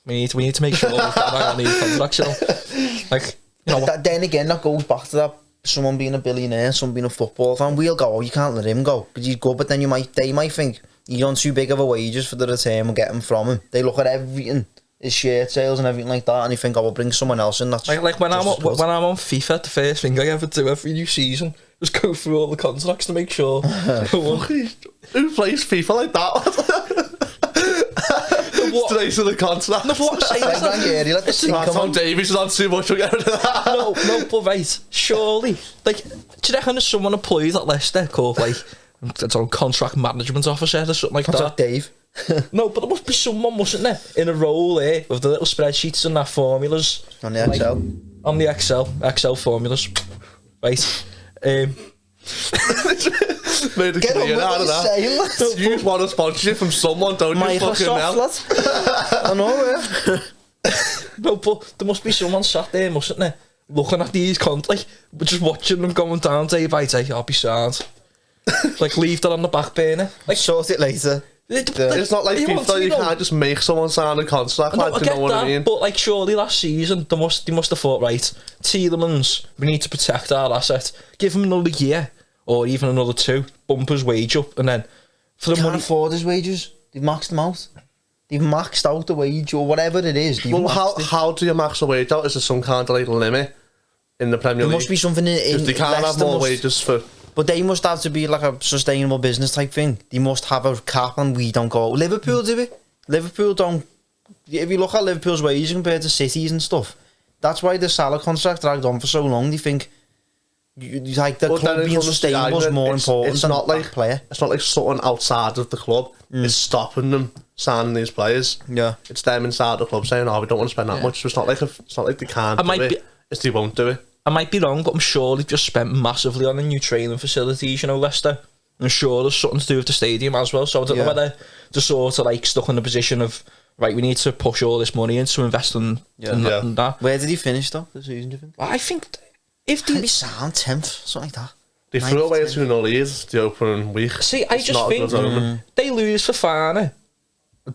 we need to make sure we've got these contracts, you know? Like, you know, Then again, that goes back to that. Someone being a billionaire, someone being a football fan, we'll go, oh, you can't let him go because he's good, but then they might think he's on too big of a wages for the return we'll get him from him. They look at everything, his shirt sales and everything like that, and they think, oh, we'll bring someone else in. That's like when I'm just as good. on FIFA, the first thing I ever do every new season is go through all the contracts to make sure. Who plays FIFA like that? Straight to the contract. No, but what I'm saying is that- Ranieri, let the thing come Tom on. Davies is on too much. We'll get rid of that. no, but right, surely, like, do you reckon there's someone employed at Leicester called, like, it's on contract management officer or something like What's that? that, Dave? No, but there must be someone, mustn't there, in a role there with the little spreadsheets and that formulas. On the Excel. On the Excel formulas. Right. Made a Get on career with out what of you're that. saying, lads. You want a sponsorship from someone, don't you? Fucking Microsoft, hell. lads. I know, yeah. No, but there must be someone sat there, mustn't there, looking at these like, just watching them going down day by day. I'll be sad. Like, leave that on the back burner. Like, Sort it later. It's not like FIFA, you can't just make someone sign a contract, No, like, I do you get know what that, I mean? but like surely last season they must have thought, right, Tielemans, we need to protect our asset, give him another year or even another 2, bump his wage up, and then for the Can't money. afford his wages. They've maxed them out. They've maxed out the wage or whatever it is. They've Well, maxed it. how do you max a wage out? Is there some kind of like limit in the Premier There League? must be something in Because they can't have Leicester more must- wages for. But they must have to be like a sustainable business type thing. They must have a cap and we don't go. Liverpool do it. Liverpool don't. If you look at Liverpool's wages compared to City's and stuff, that's why the Salah contract dragged on for so long. They think like the But then club it being comes to the sustainable is argument, more important it's than not like that player. It's not like something outside of the club is stopping them signing these players. Yeah. It's them inside the club saying, "Oh, we don't want to spend that much." So it's not like they can't do it. It's they won't do it. I might be wrong, but I'm sure they've just spent massively on the new training facilities, you know, Leicester. I'm sure there's something to do with the stadium as well. So I don't know whether they're sort of like stuck in a position of, right, we need to push all this money in to invest in that. Where did he finish though the season? Do you think? I think if Maybe they... sound 10th, something like that. They threw away 9th, 2 0 leads the opening week. See, I It's just not a think good omen. they lose for Fana.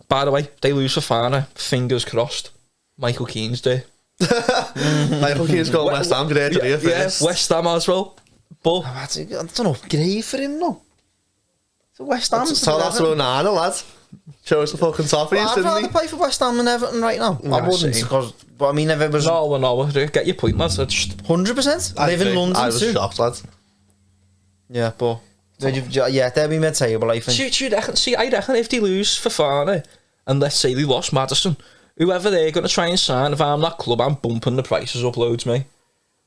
By the way, they lose for Fana. Fingers crossed. Michael Keane's there. Michael Keane's going West Ham today. Yeah, West Ham as well. But That's an upgrade for him, no. So West Ham. Tell that to Onana, lad. Show us the fucking top of I'd didn't rather he? play for West Ham than Everton right now. I wouldn't, same. because, but I mean, if it was no, get your point, lads. I just 100%, live in London I was too. shocked, lad. Yeah, but they'll be mid-table, I think. I reckon if they lose for Fana, and let's say they lost Maddison, whoever they're going to try and sign, if I'm that club, I'm bumping the prices up loads, mate.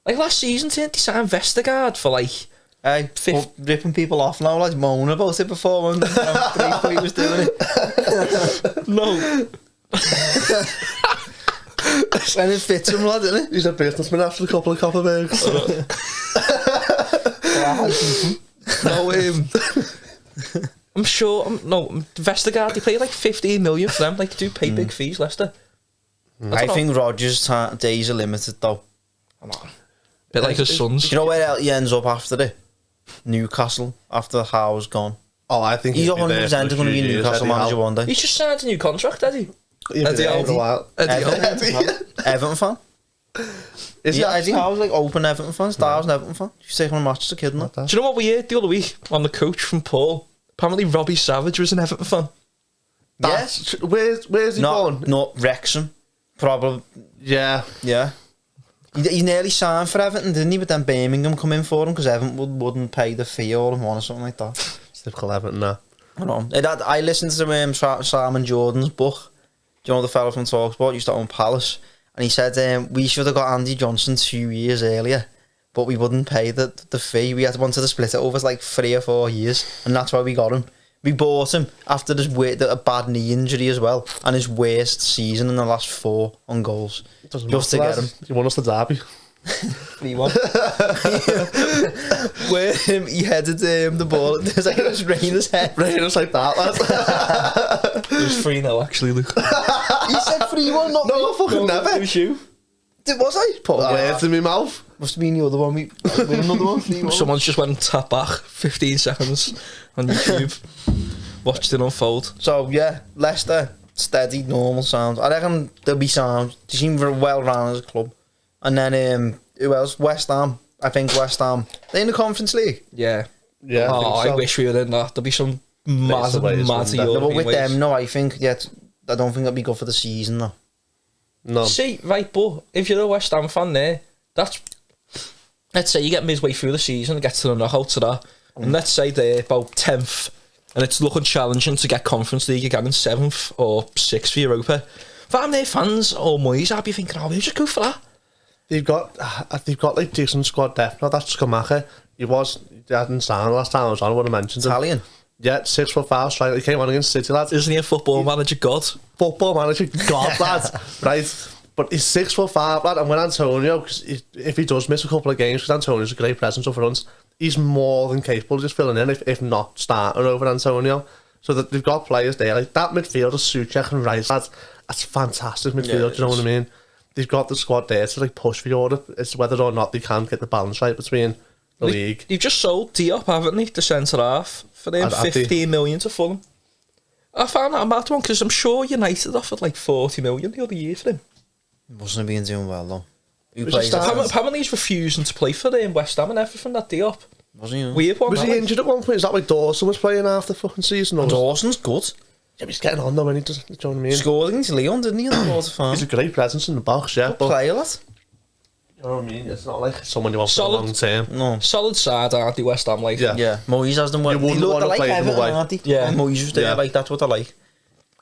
Like last season, didn't they sign Vestergaard for like... Hey, ripping people off now, like moaning about it before when he was doing it. No. And it fits him, lad, doesn't it? He's a businessman after a couple of Copperbergs. I'm sure... Vestergaard, they pay like 15 million for them. Like, they do pay big fees, Leicester. I think Rodgers' days are limited though. Come on. Bit like his sons. Do you know where he ends up after it? Newcastle, after Howe's gone. Oh, I think He's 100% going to be a Newcastle manager one day. He's just signed a new contract, Eddie. Everton fan. Is Eddie Howe's like open Everton fan. Star's an Everton fan. She's taking a match as a kid and that. Do you know what we heard the other week on the coach from Paul? Apparently Robbie Savage was an Everton fan. Yes. Where's he born? No, Wrexham. Probably. Yeah. He nearly signed for Everton, didn't he? But then Birmingham come in for him because Everton wouldn't pay the fee all in one or something like that. It's typical Everton now. I listened to Simon Jordan's book. Do you know the fella from Talksport used to own Palace? And he said we should have got Andy Johnson 2 years earlier, but we wouldn't pay the fee. We wanted to split it over like 3 or 4 years, and that's why we got him. We bought him after a bad knee injury as well, and his worst season in the last 4 on goals. Just to get him. You want us to derby? 3-1. Where he headed the ball. There's like it was Rainer's head. Rainer's like that, lad. It was 3-0 actually, Luke. You said 3-1, not no, fucking never. It was you. Was I? Put words in my mouth. Must have been the other one. We win another one. 3-1. Someone's just went and tapped back 15 seconds on YouTube. Watched it unfold. So yeah, Leicester, steady, normal sound. I reckon they'll be sound. They seem very well run as a club. And then who else? West Ham. I think West Ham. They're in the Conference League. Yeah. Yeah. I wish we were in that. There'll be some mad No, but with ways. them, no, I think I don't think that'd be good for the season though. No. See, right, but if you're a West Ham fan there, that's... Let's say you get midway through the season and get to the knockouts of that, and let's say they're about 10th, and it's looking challenging to get Conference League again in 7th or 6th for Europa. If I'm their fans or Moyes, I'd be thinking, we'll just go for that. They've got like decent squad depth. Now that's Schumacher. He hadn't signed last time I was on. I would have mentioned him. Italian. Yeah, 6'5" striker. He came on against City, lad. Isn't he a football manager god? Football manager god, lad. Right, but he's 6'5", lad. And when Antonio, cause if he does miss a couple of games, because Antonio's a great presence up front, he's more than capable of just filling in, if not starting over Antonio. So that they've got players there like that midfield of Souček and Rice, lad. That's fantastic midfield. Do you know what I mean? They've got the squad there to like push for Europe. It's whether or not they can get the balance right between the league. You've just sold Diop, haven't they, the centre half, for them 15 million to Fulham. I found that a mad one because I'm sure United offered like 40 million the other year for him. Mustn't have been doing well though. Who plays plays? Apparently he's refusing to play for them West Ham and everything. That Diop. Wasn't he? Weird one. Was he injured at one point? Is that like Dawson was playing half the fucking season? Dawson's good. Yeah, but he's getting on though when he does. Do you know what I mean? Scored against Leon, didn't he? In the quarter final. He's a great presence in the box, yeah. Good But player, lad. you know what I mean? It's not like someone you want for a long term. No. Solid side, aren't they, West Ham? Like, Yeah. Moyes has them well. You wouldn't want to play them away. Aren't they? Yeah. Moyes was there, like that's what I like.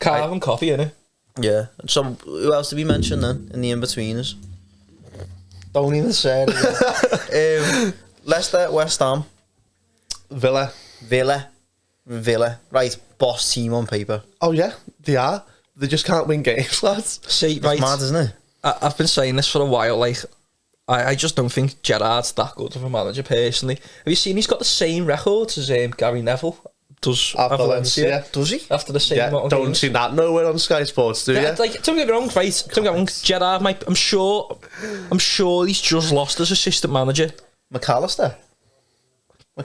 Carve and coffee, innit? Yeah. So who else did we mention then in the in-betweeners? Don't even say it. Leicester, West Ham, Villa. Villa. Right, boss team on paper. Oh yeah, they are. They just can't win games, lads. See, That's right, mad, isn't it? I've been saying this for a while. Like, I just don't think Gerrard's that good of a manager personally. Have you seen he's got the same records as Gary Neville does at Valencia? Does he? After the same Yeah, amount of don't games. see that nowhere on Sky Sports, do you? Yeah, like, don't get me wrong, right? Don't get me wrong. Gerrard might. I'm sure he's just lost as assistant manager. McAllister.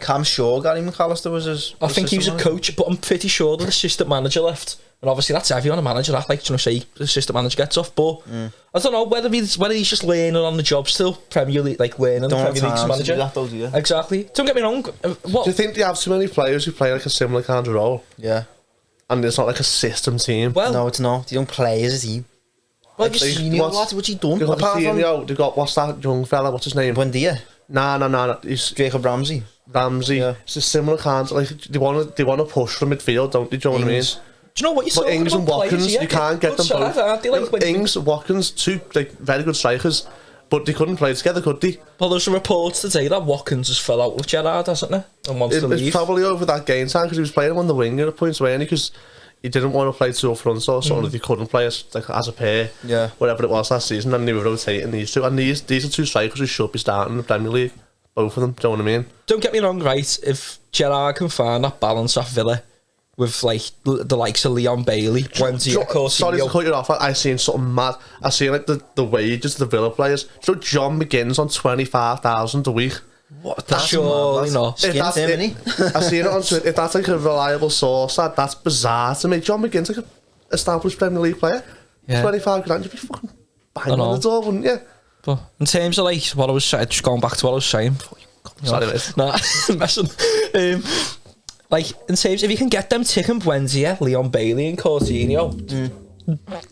I'm sure Gary McAllister was his. I think he was a coach, but I'm pretty sure the assistant manager left. And obviously that's heavy on a manager. That, like, you know, say the assistant manager gets off, but I don't know whether he's just learning on the job still. Premier League, like learning Premier League's manager. That, though, do you? Exactly. Don't get me wrong. What? Do you think they have too many players who play like a similar kind of role? Yeah. And it's not like a system team. Well, No, it's not. They don't play as a team. well, Like, you you see, know, lads, what's he done? They've got Apart from Coutinho, they've got, what's that young fella, what's his name? Buendia, No, he's Jacob Ramsey. Ramsey. Yeah. It's a similar kind of, like, they want to push from midfield, don't they? Do you know what I mean? Ings. do you know what you're But talking Ings and about players, Watkins, yeah? you can't get Good them side, both. aren't they? Like, when Ings, Watkins, two like very good strikers, but they couldn't play together, could they? well, there's reports today that Watkins has fell out with Gerrard, hasn't he? And wants to It's leave. probably over that game time because he was playing him on the wing at points, weren't he? Because he didn't want to play two up front or something that he couldn't play as a pair, Yeah. whatever it was last season, and they were rotating these two. And these are two strikers who should be starting in the Premier League, both of them. Do you know what I mean? Don't get me wrong, right? If Gerrard can find that balance at Villa with like the likes of Leon Bailey, Wendy, sorry to cut you off. I seen something mad. I seen like the wages of the Villa players. So John McGinn's on 25,000 a week. What? That's surely not. Skint him, innit? I seen it on Twitter. If that's like a reliable source, that's bizarre to me. John McGinn's like an established Premier League player. Yeah. 25 grand, you'd be fucking banging on the door, wouldn't you? But in terms of like what I was saying, just going back to what I was saying. Sorry, mate. Nah, messing. Like, in terms, if you can get them ticking Buendia, Leon Bailey and Coutinho,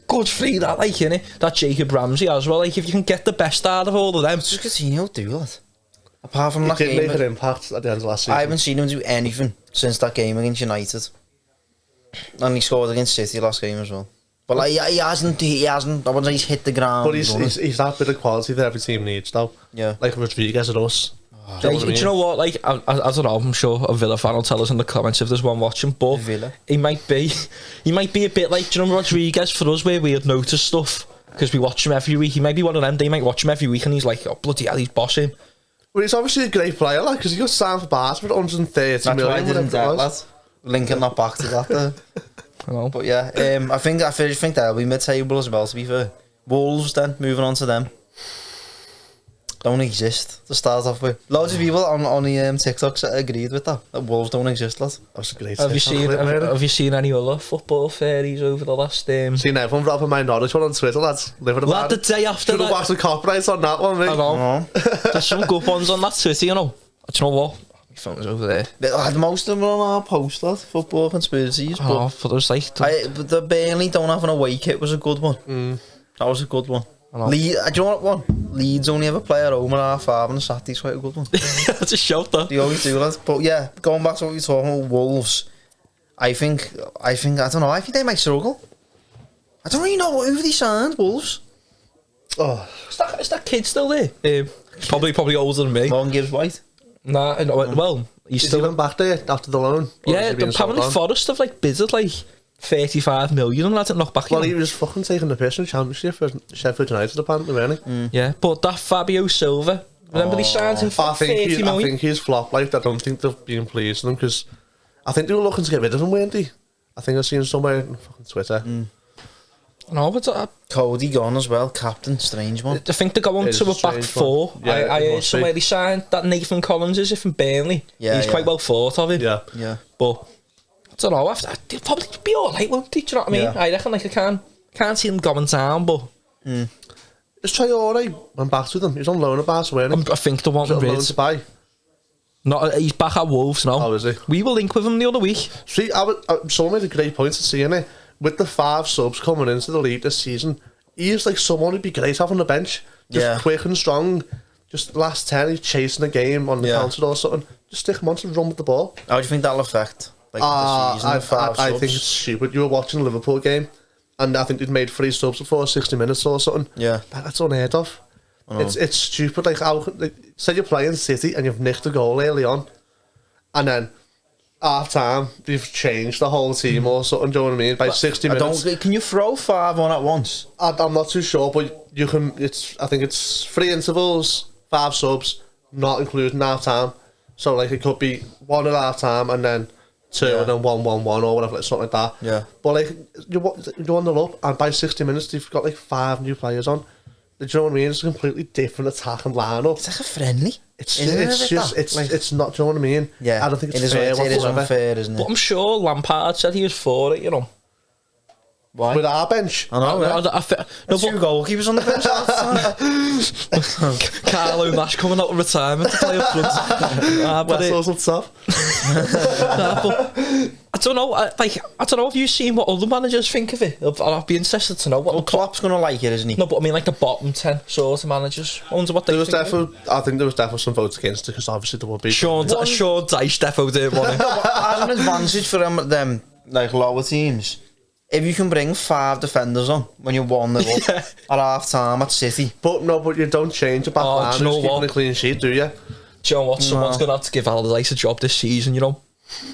good free that, like, innit? That Jacob Ramsey as well, like, if you can get the best out of all of them. Just Coutinho do that. Apart from He that did game, make an impact at the end of last season. I haven't seen him do anything since that game against United. And he scored against City last game as well. But like, he hasn't, I wouldn't say he's hit the ground. But he's that bit of quality that every team needs, though. Yeah. Like Rodriguez at us. Do you know what? Like, I don't know. I'm sure a Villa fan will tell us in the comments if there's one watching. But Villa. he might be a bit like, do you know Rodriguez for us, where we had noticed stuff because we watch him every week. He might be one of them. They might watch him every week, and he's like, oh bloody hell, he's bossing. Well, he's obviously a great player, like, because he got signed for Barca for 130 That's million. why I didn't whatever it doubt was. that. Linking that back to that there. I know. But yeah, I think they'll be mid-table as well, to be fair. Wolves then, moving on to them. Don't exist to start off with. Loads of people on the TikToks agreed with that Wolves don't exist, lad. That's a great Have you seen any other football fairies over the last? Seen everyone dropping my knowledge one on Twitter, lads. Living about the day after should have watched the copyrights on that one, mate. I know. There's some good ones on that Twitter, you know. Do you know what? My phone's over there. Most of them are on our post, lad. Football conspiracies. But there's like... But the Burnley don't have an away kit was a good one. That was a good one. Do you know what one? Leeds only have a player home at half-5 on a Saturday's quite a good one. That's a shout, that. They always do that. But yeah, going back to what we were talking about, Wolves, I think, I don't know, I think they might struggle. I don't really know who they signed, Wolves. Oh, Is that kid still there? Probably older than me. Morgan Gibbs-White. Nah, well, he's is still... he went back there after the loan? Yeah, apparently Forest have like bidded like 35 million and let it knock back. Well, he was fucking taking the piss in the Championship for Sheffield United, apparently, wasn't he? Yeah, but that Fabio Silva, remember they signed him for 30 million? I think he's flopped. Like, I don't think they've been pleased with him because I think they were looking to get rid of him, weren't they? I think I've seen somewhere on fucking Twitter. No, but Cody gone as well, captain, strange one. I think they're going to a back four. Yeah, I heard somewhere they signed that Nathan Collins is from Burnley. Yeah, he's quite well thought of him. Yeah. But I don't know. They'll probably be alright, won't they? Do you know what I mean? Yeah. I reckon like I can't see them going down, but Is Traore went back to them? He was on loan at Barcelona. I think they want him loan rid. to buy. No, he's back at Wolves now. Oh, is he? We will link with him the other week. See, someone made a great point to seeing it. With the 5 subs coming into the league this season, he's like someone who'd be great having on the bench. Just quick and strong. Just last 10, he's chasing the game on the counter or something. Just stick him on to run with the ball. How do you think that'll affect the season? I think it's stupid. You were watching a Liverpool game, and I think they'd made 3 subs before 60 minutes or something. Yeah. That's unheard of. It's stupid. Like, say you're playing City and you've nicked a goal early on, and then half time they've changed the whole team or something. Do you know what I mean? By 60 minutes. Can you throw 5 on at once? I'm not too sure, but you can. I think it's 3 intervals, 5 subs, not including half time. So like it could be 1 at half time and then 2 and then 1-1-1 or whatever, like something like that. Yeah. But like you're on the up, and by 60 minutes they've got like 5 new players on. Do you know what I mean? It's a completely different attacking lineup. It's like a friendly. It's not. Do you know what I mean? Yeah. I don't think it's fair. fair. It is unfair, isn't it? But I'm sure Lampard said he was for it, you know. Why? With our bench. I know. No, There's 2 goalkeepers on the bench. Carlo Nash coming out of retirement to play up front. Wessels on top. But I don't know. I don't know if you've seen what other managers think of it. I'd be interested to know what. Well, Klopp's gonna like it, isn't he? No, but I mean like the bottom 10 sort of managers. I wonder what they think. I think there was definitely some votes against it because obviously there would be. Sean Dyche defo didn't want it. As an advantage for them like lower teams, if you can bring 5 defenders on when you're 1-0 at half time at City. But you don't change your back line. Do you know keeping what? a clean sheet, do you? Do you know what? Someone's going to have to give Allardyce a job this season, you know?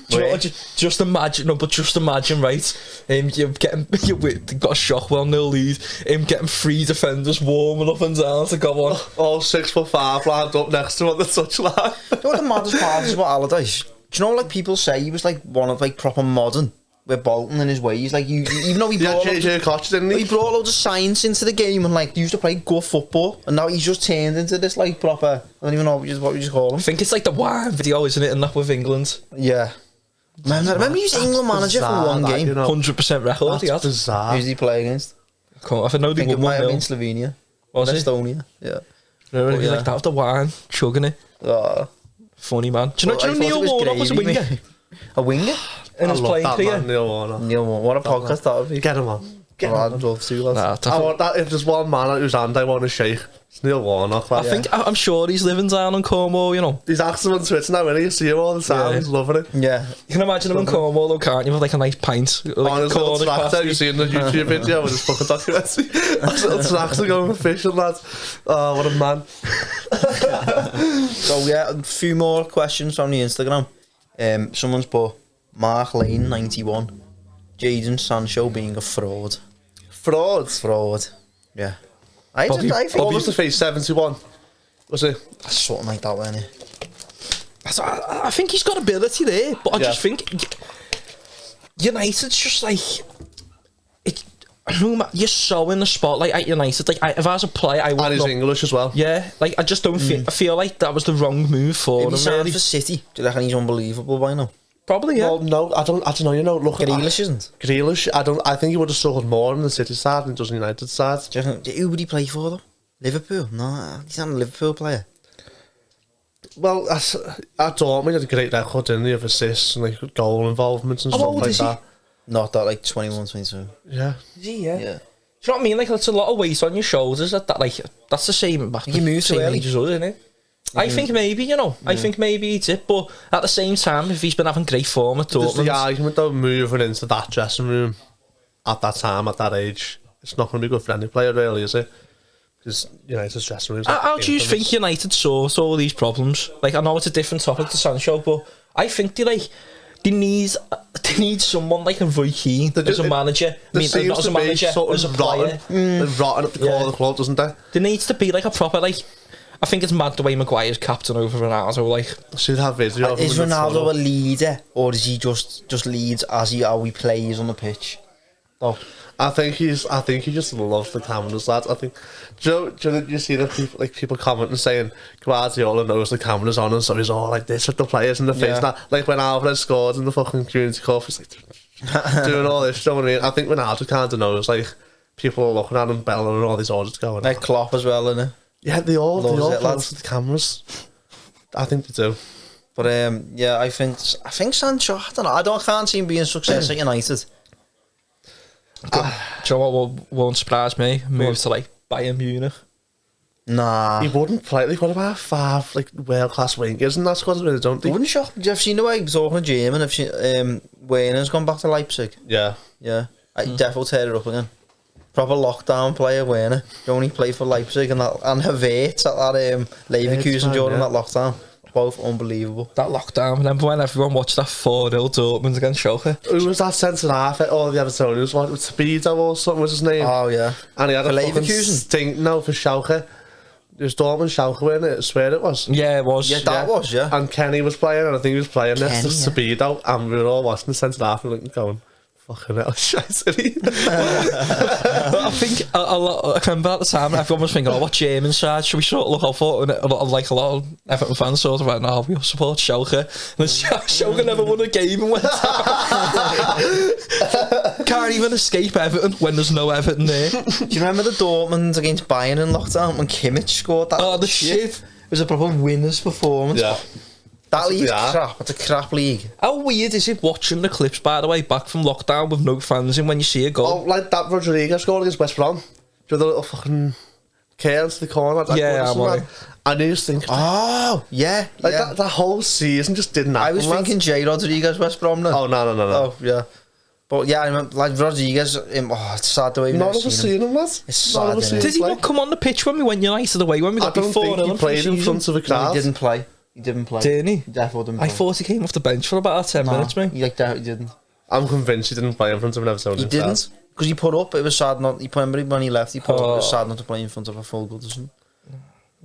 Do you know what? Just imagine, right? You've got a shock 1-0 lead. Him getting 3 defenders warming up and down to go on. All 6'5" lined up next to him on the touchline. You know what the maddest part is about Allardyce? Do you know, like, people say he was like one of like proper modern with Bolton and his ways. Like, even though he brought JJ Koch, didn't he? He brought loads of science into the game and like used to play good football, and now he's just turned into this like proper. I don't even know what we just call him. I think it's like the wine video, isn't it? And that with England. Yeah. Man, remember he was England manager for one game. 100% record. That's bizarre. Who did he play against? I know they it won might have 1-0. been Slovenia. Was it? Estonia. Yeah. But yeah. like that with the wine, chugging it. Oh. Funny man. Do you know I Neil thought it was Warnock was a gravy, winger mate. A winger? in his playing career? Neil Warnock. Neil Warnock. What a podcast that would be. Get him on. Get him on. I'd love to, lads. Nah, I want that. If there's one man whose hand I want to shake, it's Neil Warnock. I think I'm sure he's living down in Cornwall. You know, He's active on Twitter now, and you see him all the time. Yeah. He's loving it. Yeah. you can imagine him in Cornwall, though, can't you? With like a nice pint, like On his little Cornish tractor, pasty. you see in the YouTube video with his fucking documentary. His little tractor going fishing, lads. Oh, what a man. So yeah, a few more questions from the Instagram. Someone's put Mark Lane 91. Jadon Sancho being a fraud. Fraud. Yeah. What was the face? 71. Was it? Something like that, wasn't it? I think he's got ability there, but I Yeah. just think United's just like you're so in the spotlight at United. Like, if I was a player, I And would. he's English as well. Yeah, like I just don't feel. I feel like that was the wrong move for If him. he signed Really. for City, do you reckon he's unbelievable by now? Probably, yeah. Well, no, I don't know. You know, look at Grealish isn't. Grealish. I think he would have struggled more on the City side than he does on the United side. Do you reckon, who would he play for though? Liverpool? No, he's not a Liverpool player. Well, at Dortmund, he had a great record, didn't he, of assists and like goal involvements and How stuff old like is he? that. Not that like 21, 22. Yeah. Is he? Yeah. Yeah. Do you know what I mean? Like, it's a lot of weight on your shoulders. That like that's the same. You move too same early. age as us, isn't it? I think maybe, you know, I think maybe it's it. But at the same time, if he's been having great form at There's the Dortmund, argument though, moving into that dressing room at that time, at that age, it's not going to be good for any player, really, is it? Because United's dressing rooms. how do you think United sort all these problems? Like, I know it's a different topic to Sancho, but I think they need someone like a Roy Keane as a manager. I mean, not as a manager, as a player. Rotting up the core of the club, doesn't there? There needs to be like a proper like. I think it's mad the way Maguire's captain over Ronaldo. Like, Should have video. of him Is in the Ronaldo tunnel. a leader, or is he just leads as how he plays on the pitch? Oh, I think he just loves the cameras, lads. I think. Do you see that people commenting saying Guardiola knows the cameras on, and so he's all like this with the players in the face. Yeah. Now, like when Alvarez scored in the fucking Community Cup, he's like doing all this. You know what I mean? I think Ronaldo kind of knows, like, people are looking at him, belling, and all these orders going. like Klopp as well, innit? Yeah, they all Loves it, play lads. with the cameras. I think they do. But yeah, I think Sancho. I don't know. Can't see him being a success at United. do you know what won't surprise me? Move to like Bayern Munich. Nah, He wouldn't play. Like, what about 5 like world class wingers in that squad? Really, don't it they? wouldn't shock. Have you seen the way he's talking to German? Have you Werner's gone back to Leipzig? Yeah. Yeah, I definitely tear it up again. Proper lockdown player, Werner. He only played for Leipzig and Havertz at that Leverkusen during that lockdown. Both unbelievable. That lockdown. Remember when everyone watched that 4-0 Dortmund against Schalke? Who was that centre half? Oh, the Evertonians. What was Speedo or something was his name? Oh yeah. And he had For a fucking Leverkusen? stink now for Schalke. It was Dortmund Schalke, wasn't it? I swear it was. Yeah, it was. Yeah, that was, yeah. And Kenny was playing, and I think he was playing next to Kenny, Speedo, and we were all watching the centre half and going, fucking hell, shite. I think I remember at the time everyone was thinking, oh, what German side should we sort of look out for? And like a lot of Everton fans sort of went, no, we support Schalke. And Schalke never won a game and went can't even escape Everton when there's no Everton there. Do you remember the Dortmund against Bayern in lockdown when Kimmich scored that? Oh, the shit. It was a proper winner's performance. Yeah. That league's Yeah. crap. It's a crap league. How weird is it watching the clips, by the way, back from lockdown with no fans in when you see a goal? Oh, like that Rodriguez goal against West Brom. Do you know the little fucking cairns to the corner? That Yeah, I'm on it. And you just think, Oh, yeah. like yeah. that whole season just didn't happen. I was lads. thinking J. Rodriguez, West Brom then. Oh, no. Oh, yeah. But yeah, I remember, like Rodriguez, it's sad the way we've None never of us seen him. seen him, lads. It's None sad, of us innit? seen Did he play. not come on the pitch when we went United away when we I got don't before think he played in front of a No, crowd. he didn't play. He didn't play. Didn't he? Definitely didn't I play. thought he came off the bench for about 10 minutes, mate. He definitely didn't. I'm convinced he didn't play in front of an Evertonian He didn't. Because he put up, it was sad not, when he left, he put up, it was sad not to play in front of a full Goodison.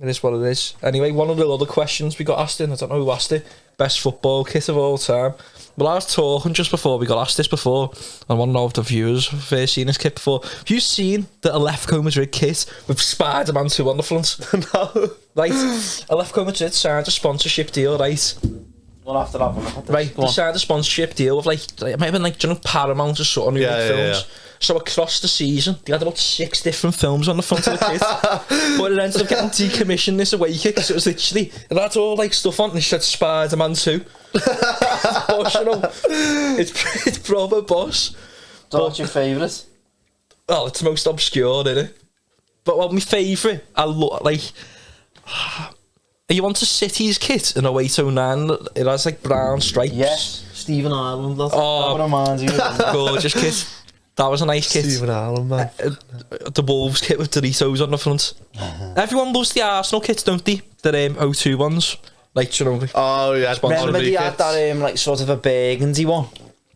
It is what it is. Anyway, one of the other questions we got asked in, I don't know who asked it, best football kit of all time. Well, I was talking just before we got asked this before, and one of the viewers have seen this kit before. Have you seen the Atletico Madrid kit with Spider-Man 2 on the front? No. Right, Atletico Madrid signed a sponsorship deal, right? We'll have to have a look at this. Right, they signed a sponsorship deal with like it might have been like, do you know, Paramount or something, who make films. So across the season, they had about 6 different films on the front of the kit. But it ended up getting decommissioned this away kit, because it was literally, it had all like stuff on it, and it said Spider-Man 2. Boss, you know, it's proper boss. So what's your favourite? Well, it's the most obscure, isn't it? But well, my favourite, I look like. Are you onto City's kit in 0809? It has like brown stripes. Yes, Stephen Ireland. That Oh, reminds you. gorgeous kit. That was a nice kit. Stephen Ireland, man. The Wolves kit with Doritos on the front. Everyone loves the Arsenal kits, don't they? The 02 ones. Like, you know. Oh, yeah. Remember they had that like sort of a burgundy one?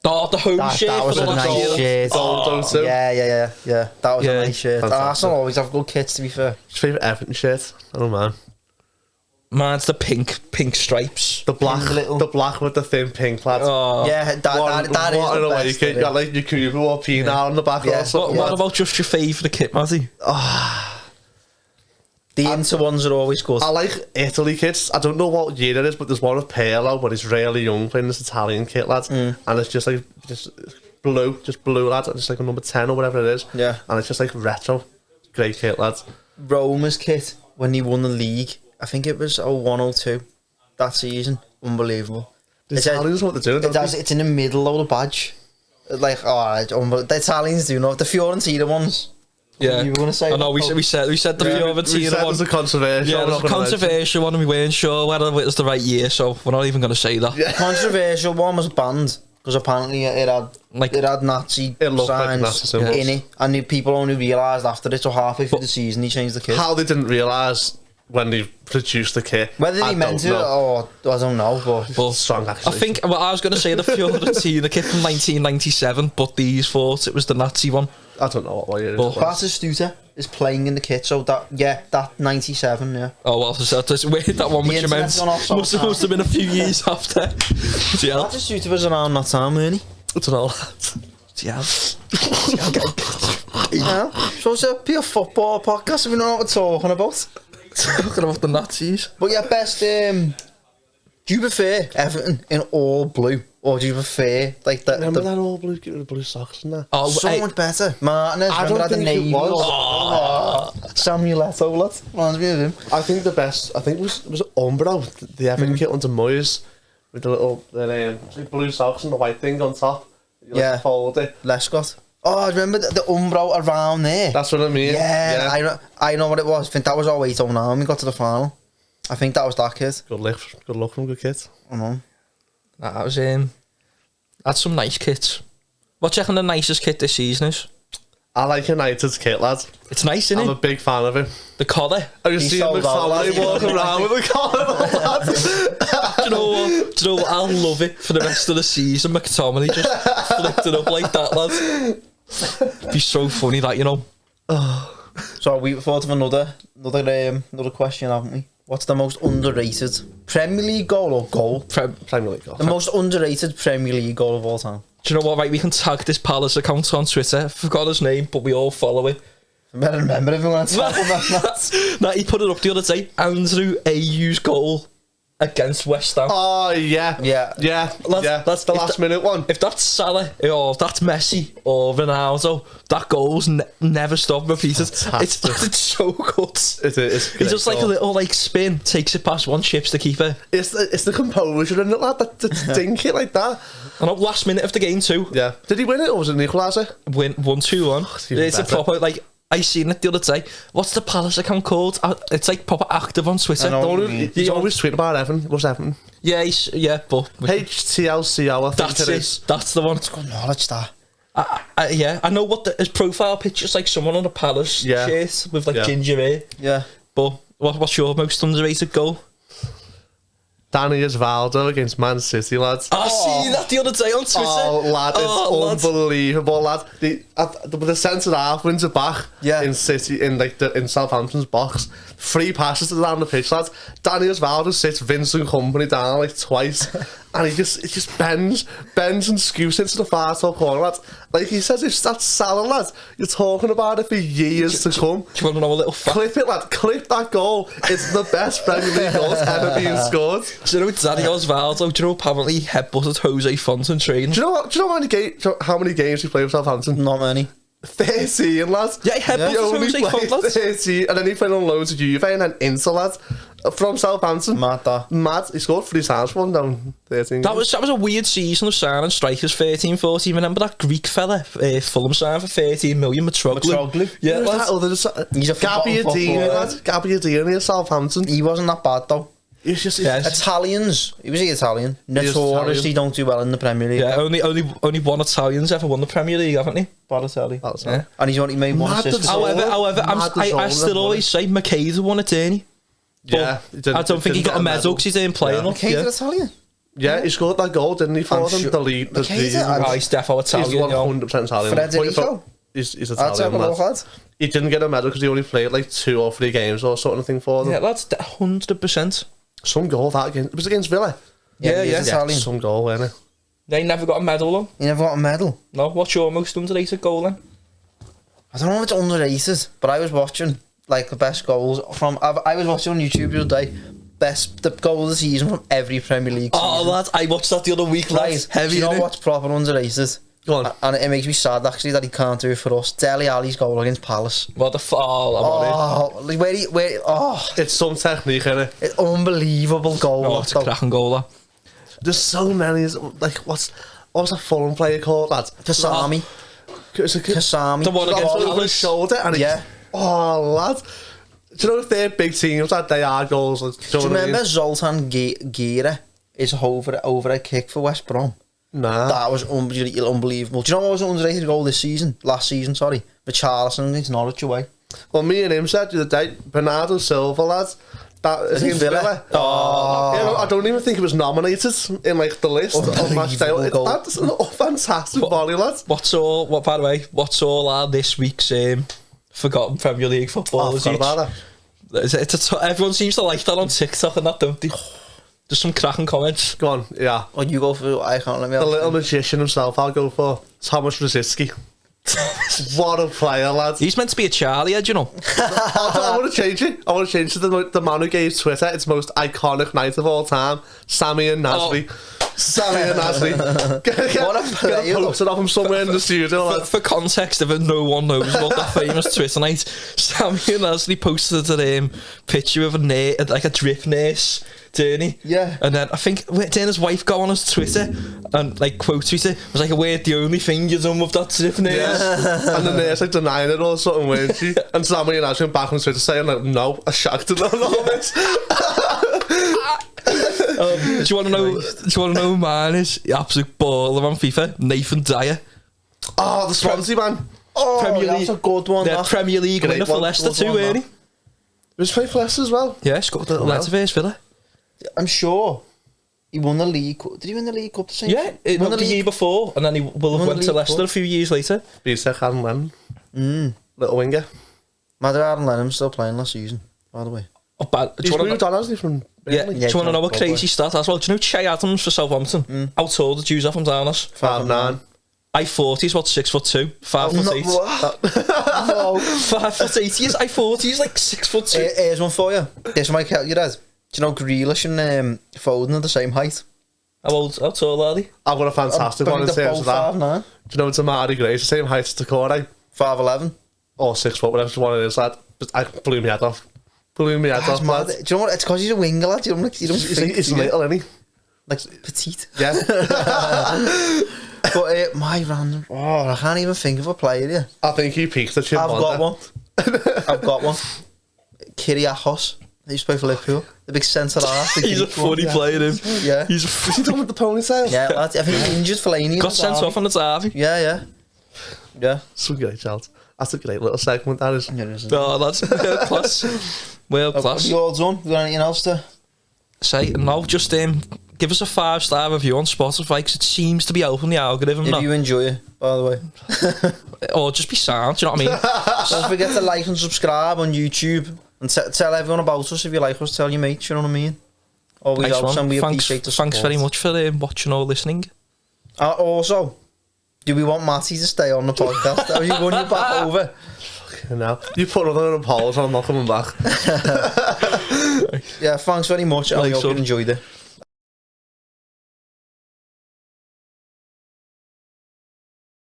Oh, the home shirt. That was a nice shirt. Oh, yeah. That was a nice shirt. Fantastic. Arsenal always have good kits, to be fair. What's your favourite Everton shirt? Oh, man. Mine's the pink stripes. The black with the thin pink, lads. Oh. Yeah, that is the best. You got like your Cuba or Pina on the back or something. What about just your favourite kit, Matty? The Inter ones are always good. I like Italy kits. I don't know what year it is, but there's one with Pirlo, but he's really young playing this Italian kit, lads. And it's just like blue, lads. And it's like a number 10 or whatever it is. Yeah. And it's just like retro. Great kit, lads. Roma's kit when he won the league. I think it was 01-02 that season. Unbelievable. The Italians know what they're doing. It's in the middle of the badge. Like, the Italians do know. The Fiorentina ones. Yeah. You were going to say? I know, we said the Fiorentina one. It was a controversial. Yeah, it was a controversial one, and we weren't sure whether it was the right year, so we're not even going to say that. The controversial one was banned because apparently it had Nazi signs in it, and people only realised after it, or halfway through the season, he changed the kit. How they didn't realise when they produced the kit. Whether they meant to or I don't know, but strong actually. I think, well, I was going to say the Fiorentina kit from 1997, but these thought it was the Nazi one. I don't know what year it is. Batistuta is playing in the kit, so that 97, yeah. Oh, well, so that's weird, that one which you meant must have been a few years after. Yeah. Batistuta was around that time, weren't he? I don't know. Yeah. So it's a pure football podcast, if you know what we're talking about. Talking about the Nazis. But yeah, best, do you prefer Everton in all blue? Or do you prefer like that? Remember that all blue with the blue socks and that? Oh, so much better. Martinez, I don't think it was. Samuel Eto'o, lad. Reminds me of him. I think the best, was Umbro, the Everton kit under Moyes, with the little blue socks and the white thing on top. You fold it. Lescott. Oh, I remember the Umbro around there. That's what I mean. Yeah. I know what it was. I think that was 08-09 when we got to the final. I think that was that kid. Good luck from good kids. I know. That was had some nice kits. What do you reckon the nicest kit this season is? I like United's kit, lads. It's nice, isn't it? I'm a big fan of him. The collar. I just see him walking around with the collar, lads. Do you know what? I'll love it for the rest of the season. McTominay just flipped it up like that, lads. It'd be so funny, that, you know. So we thought of another question, haven't we? What's the most underrated Premier League goal or goal? Premier League goal. The most underrated Premier League goal of all time. Do you know what, right? We can tag this Palace account on Twitter. I forgot his name, but we all follow it. I better remember if we want to talk about that. Nah, he put it up the other day. Andrew Ayew's goal against West Ham. Oh, yeah. That's the last minute one. If that's Salah, or that's Messi, or Ronaldo, that goal's never stopped repeated. It's so good. It is. He does like a little spin, takes it past one, chips the keeper. It's the composure in it, lad. That dink it like that. And up last minute of the game too. Yeah. Did he win it or was it an equaliser? Win 1-2-1. It's a proper I seen it the other day. What's the Palace account called? It's like proper active on Twitter. He's always tweeting about Evan. What's Evan? Yeah, but HTLCO, I think it is. That's the one. It's good knowledge, that. I know what his profile picture's like, someone on a Palace shirt with ginger hair. Yeah. But what's your most underrated goal? Danny Osvaldo against Man City, lads. I seen that the other day on Twitter. Oh, lad, it's unbelievable, lad. The centre half wins it back in City, in Southampton's box. 3 passes to down the pitch, lads. Danny Osvaldo sits Vincent Kompany down like twice, and it just bends and scoops into the far top corner, lads. Like he says, if that's Salah, lads, you're talking about it for years to come. Do you want to know a little fact? Clip it, lad. Clip that goal. It's the best Premier League goal that's ever been scored. Do you know Danny Osvaldo? Do you know apparently he headbutted Jose Fonte training? Do you know how many games he played with Southampton? Not many. 13, lads. Yeah, he headbutted Jose Fonte, lads. 13, and then he played on loads of Juve and then Inter, lads. From Southampton. Mad. He scored 3 times for them down 13 That was a weird season of signing strikers, 13-14. Remember that Greek fella, Fulham signed for 13 million, Mitroglou? Yeah, lads. He's a Gabbiadini, lads. Gabbiadini at Southampton. He wasn't that bad, though. He's just... Italians. He was Italian. Notoriously don't do well in the Premier League. Yeah, only one Italian's ever won the Premier League, haven't he? Balotelli. Yeah. And he's only made 1 assist. However, I still always say Makeda won it, didn't he? Yeah. I don't think he got a medal because he didn't play enough. Makeda's Italian? Yeah, he scored that goal, didn't he, for them? The lead. He's He's defo Italian. 100% Italian. Federico? He's Italian, lads. He didn't get a medal because he only played like 2 or 3 games or sort of thing for them. Yeah, that's 100%. Some goal that against... It was against Villa. Yeah. Italian. Some goal, wasn't it? Yeah, he never got a medal, though. He never got a medal? No, what's your most underrated goal, then? I don't know if it's underrated, but I was watching like the best goals from... I was watching on YouTube the other day, the goal of the season from every Premier League season. Oh, lad, I watched that the other week, lads. Heavy, do you know what's proper underrated? Go on. And it makes me sad, actually, that he can't do it for us. Dele Alli's goal against Palace. What the fuck? Like It's some technique, innit? It's unbelievable goal. Oh, it's a cracking goal, that. There's so many... Like, what's a Fulham player called, lad? Kasami. The one against Palace. Palace. Shoulder, and oh, lad. Do you know if they're big teams, like they are goals? Do you remember Zoltan Gira is over a kick for West Brom? Nah. That was unbelievable. Do you know what was an underrated goal last season, sorry? Richarlison against Norwich away. Well, me and him said the other day, Bernardo Silva, lads. That is against Villa. Oh. Yeah, I don't even think it was nominated in like the list of match day. That's a fantastic volley, lads. By the way, what's all this week's forgotten Premier League football? Everyone seems to like that on TikTok and that, don't they? There's some cracking comments. Go on, yeah. Oh, you go for... I can't let me... The little magician himself, I'll go for Thomas Rosicki. What a player, lads. He's meant to be a Charlie, do you know? I want to change it. I want to change it to the man who gave Twitter its most iconic night of all time, Sammy and Nasri. Sammy and Nasri. What a player. Get a poster of him somewhere in the studio. For context, if no one knows about that famous Twitter night, Sammy and Nasri posted a picture of a drip nurse, didn't he? Yeah. And then I think then his wife got on his Twitter and like quote tweeted, was like, "We're the only thing you done with that drip nurse." Yeah. And the nurse like denying it or something, weren't she? And Sammy and Nasri back on Twitter saying like, "No, I shagged it on all this." Do you want to know who mine is? The absolute baller on FIFA, Nathan Dyer. Oh, the Swansea man. Oh, Premier that's League. a good one. The Premier League winner for Leicester too, weren't he? Was he played for Leicester as well? Yeah, scored the Leicester vs Villa. I'm sure he won the league. Did he win the League Cup the same? Yeah, he won the year before, and then he will have went to Leicester a few years later. Bisek Aaron Lennon. Little winger. Mother Aaron Lennon's still playing last season, by the way. Oh, bad. He's moved on, hasn't he, from Burnley? Do you want to know a crazy stat as well? Do you know Che Adams for Southampton? How tall did you have him down as? 5'9". I thought he's what, 6'2", 5'8". No. 5'8". He is. I thought he's like 6'2". Here's one for you. This might help you, Dad. Do you know Grealish and Foden are the same height? How tall are they? I've got a fantastic one in terms of that. 5'9". Do you know it's a Marty Gray? It's the same height as Decore. 5'11". Or 6 foot, whatever one it is, lad. But I blew my head off. Blew my head off, lad. Do you know what? It's because he's a winger, lad. You don't think he's little, isn't he? Like petite. Yeah. But my random... Oh, I can't even think of a player here. I think he peaked at I've got one. Kyrgios. He used to play for Liverpool. The big centre half. He's a funny player, him. Yeah. Is he done with the ponytail? Yeah, lad. I think he injured Fellaini. Got sent off on the derby. Yeah. Some great shout. That's a great little segment, that is. Yeah, Oh, that's world class. World class. What have you all done? You got anything else to... say no, just give us a 5-star review on Spotify because it seems to be helping the algorithm. If you enjoy it, by the way. Or just be sound, do you know what I mean? Don't forget to like and subscribe on YouTube. And tell everyone about us if you like us. Tell your mates, you know what I mean? Always Nice helps one. and we Thanks, appreciate the support. thanks very much for watching or listening. Also, do we want Matty to stay on the podcast? Have you won you back over? Now you put another pause, I'm not coming back. Yeah, thanks very much. I hope you enjoyed it.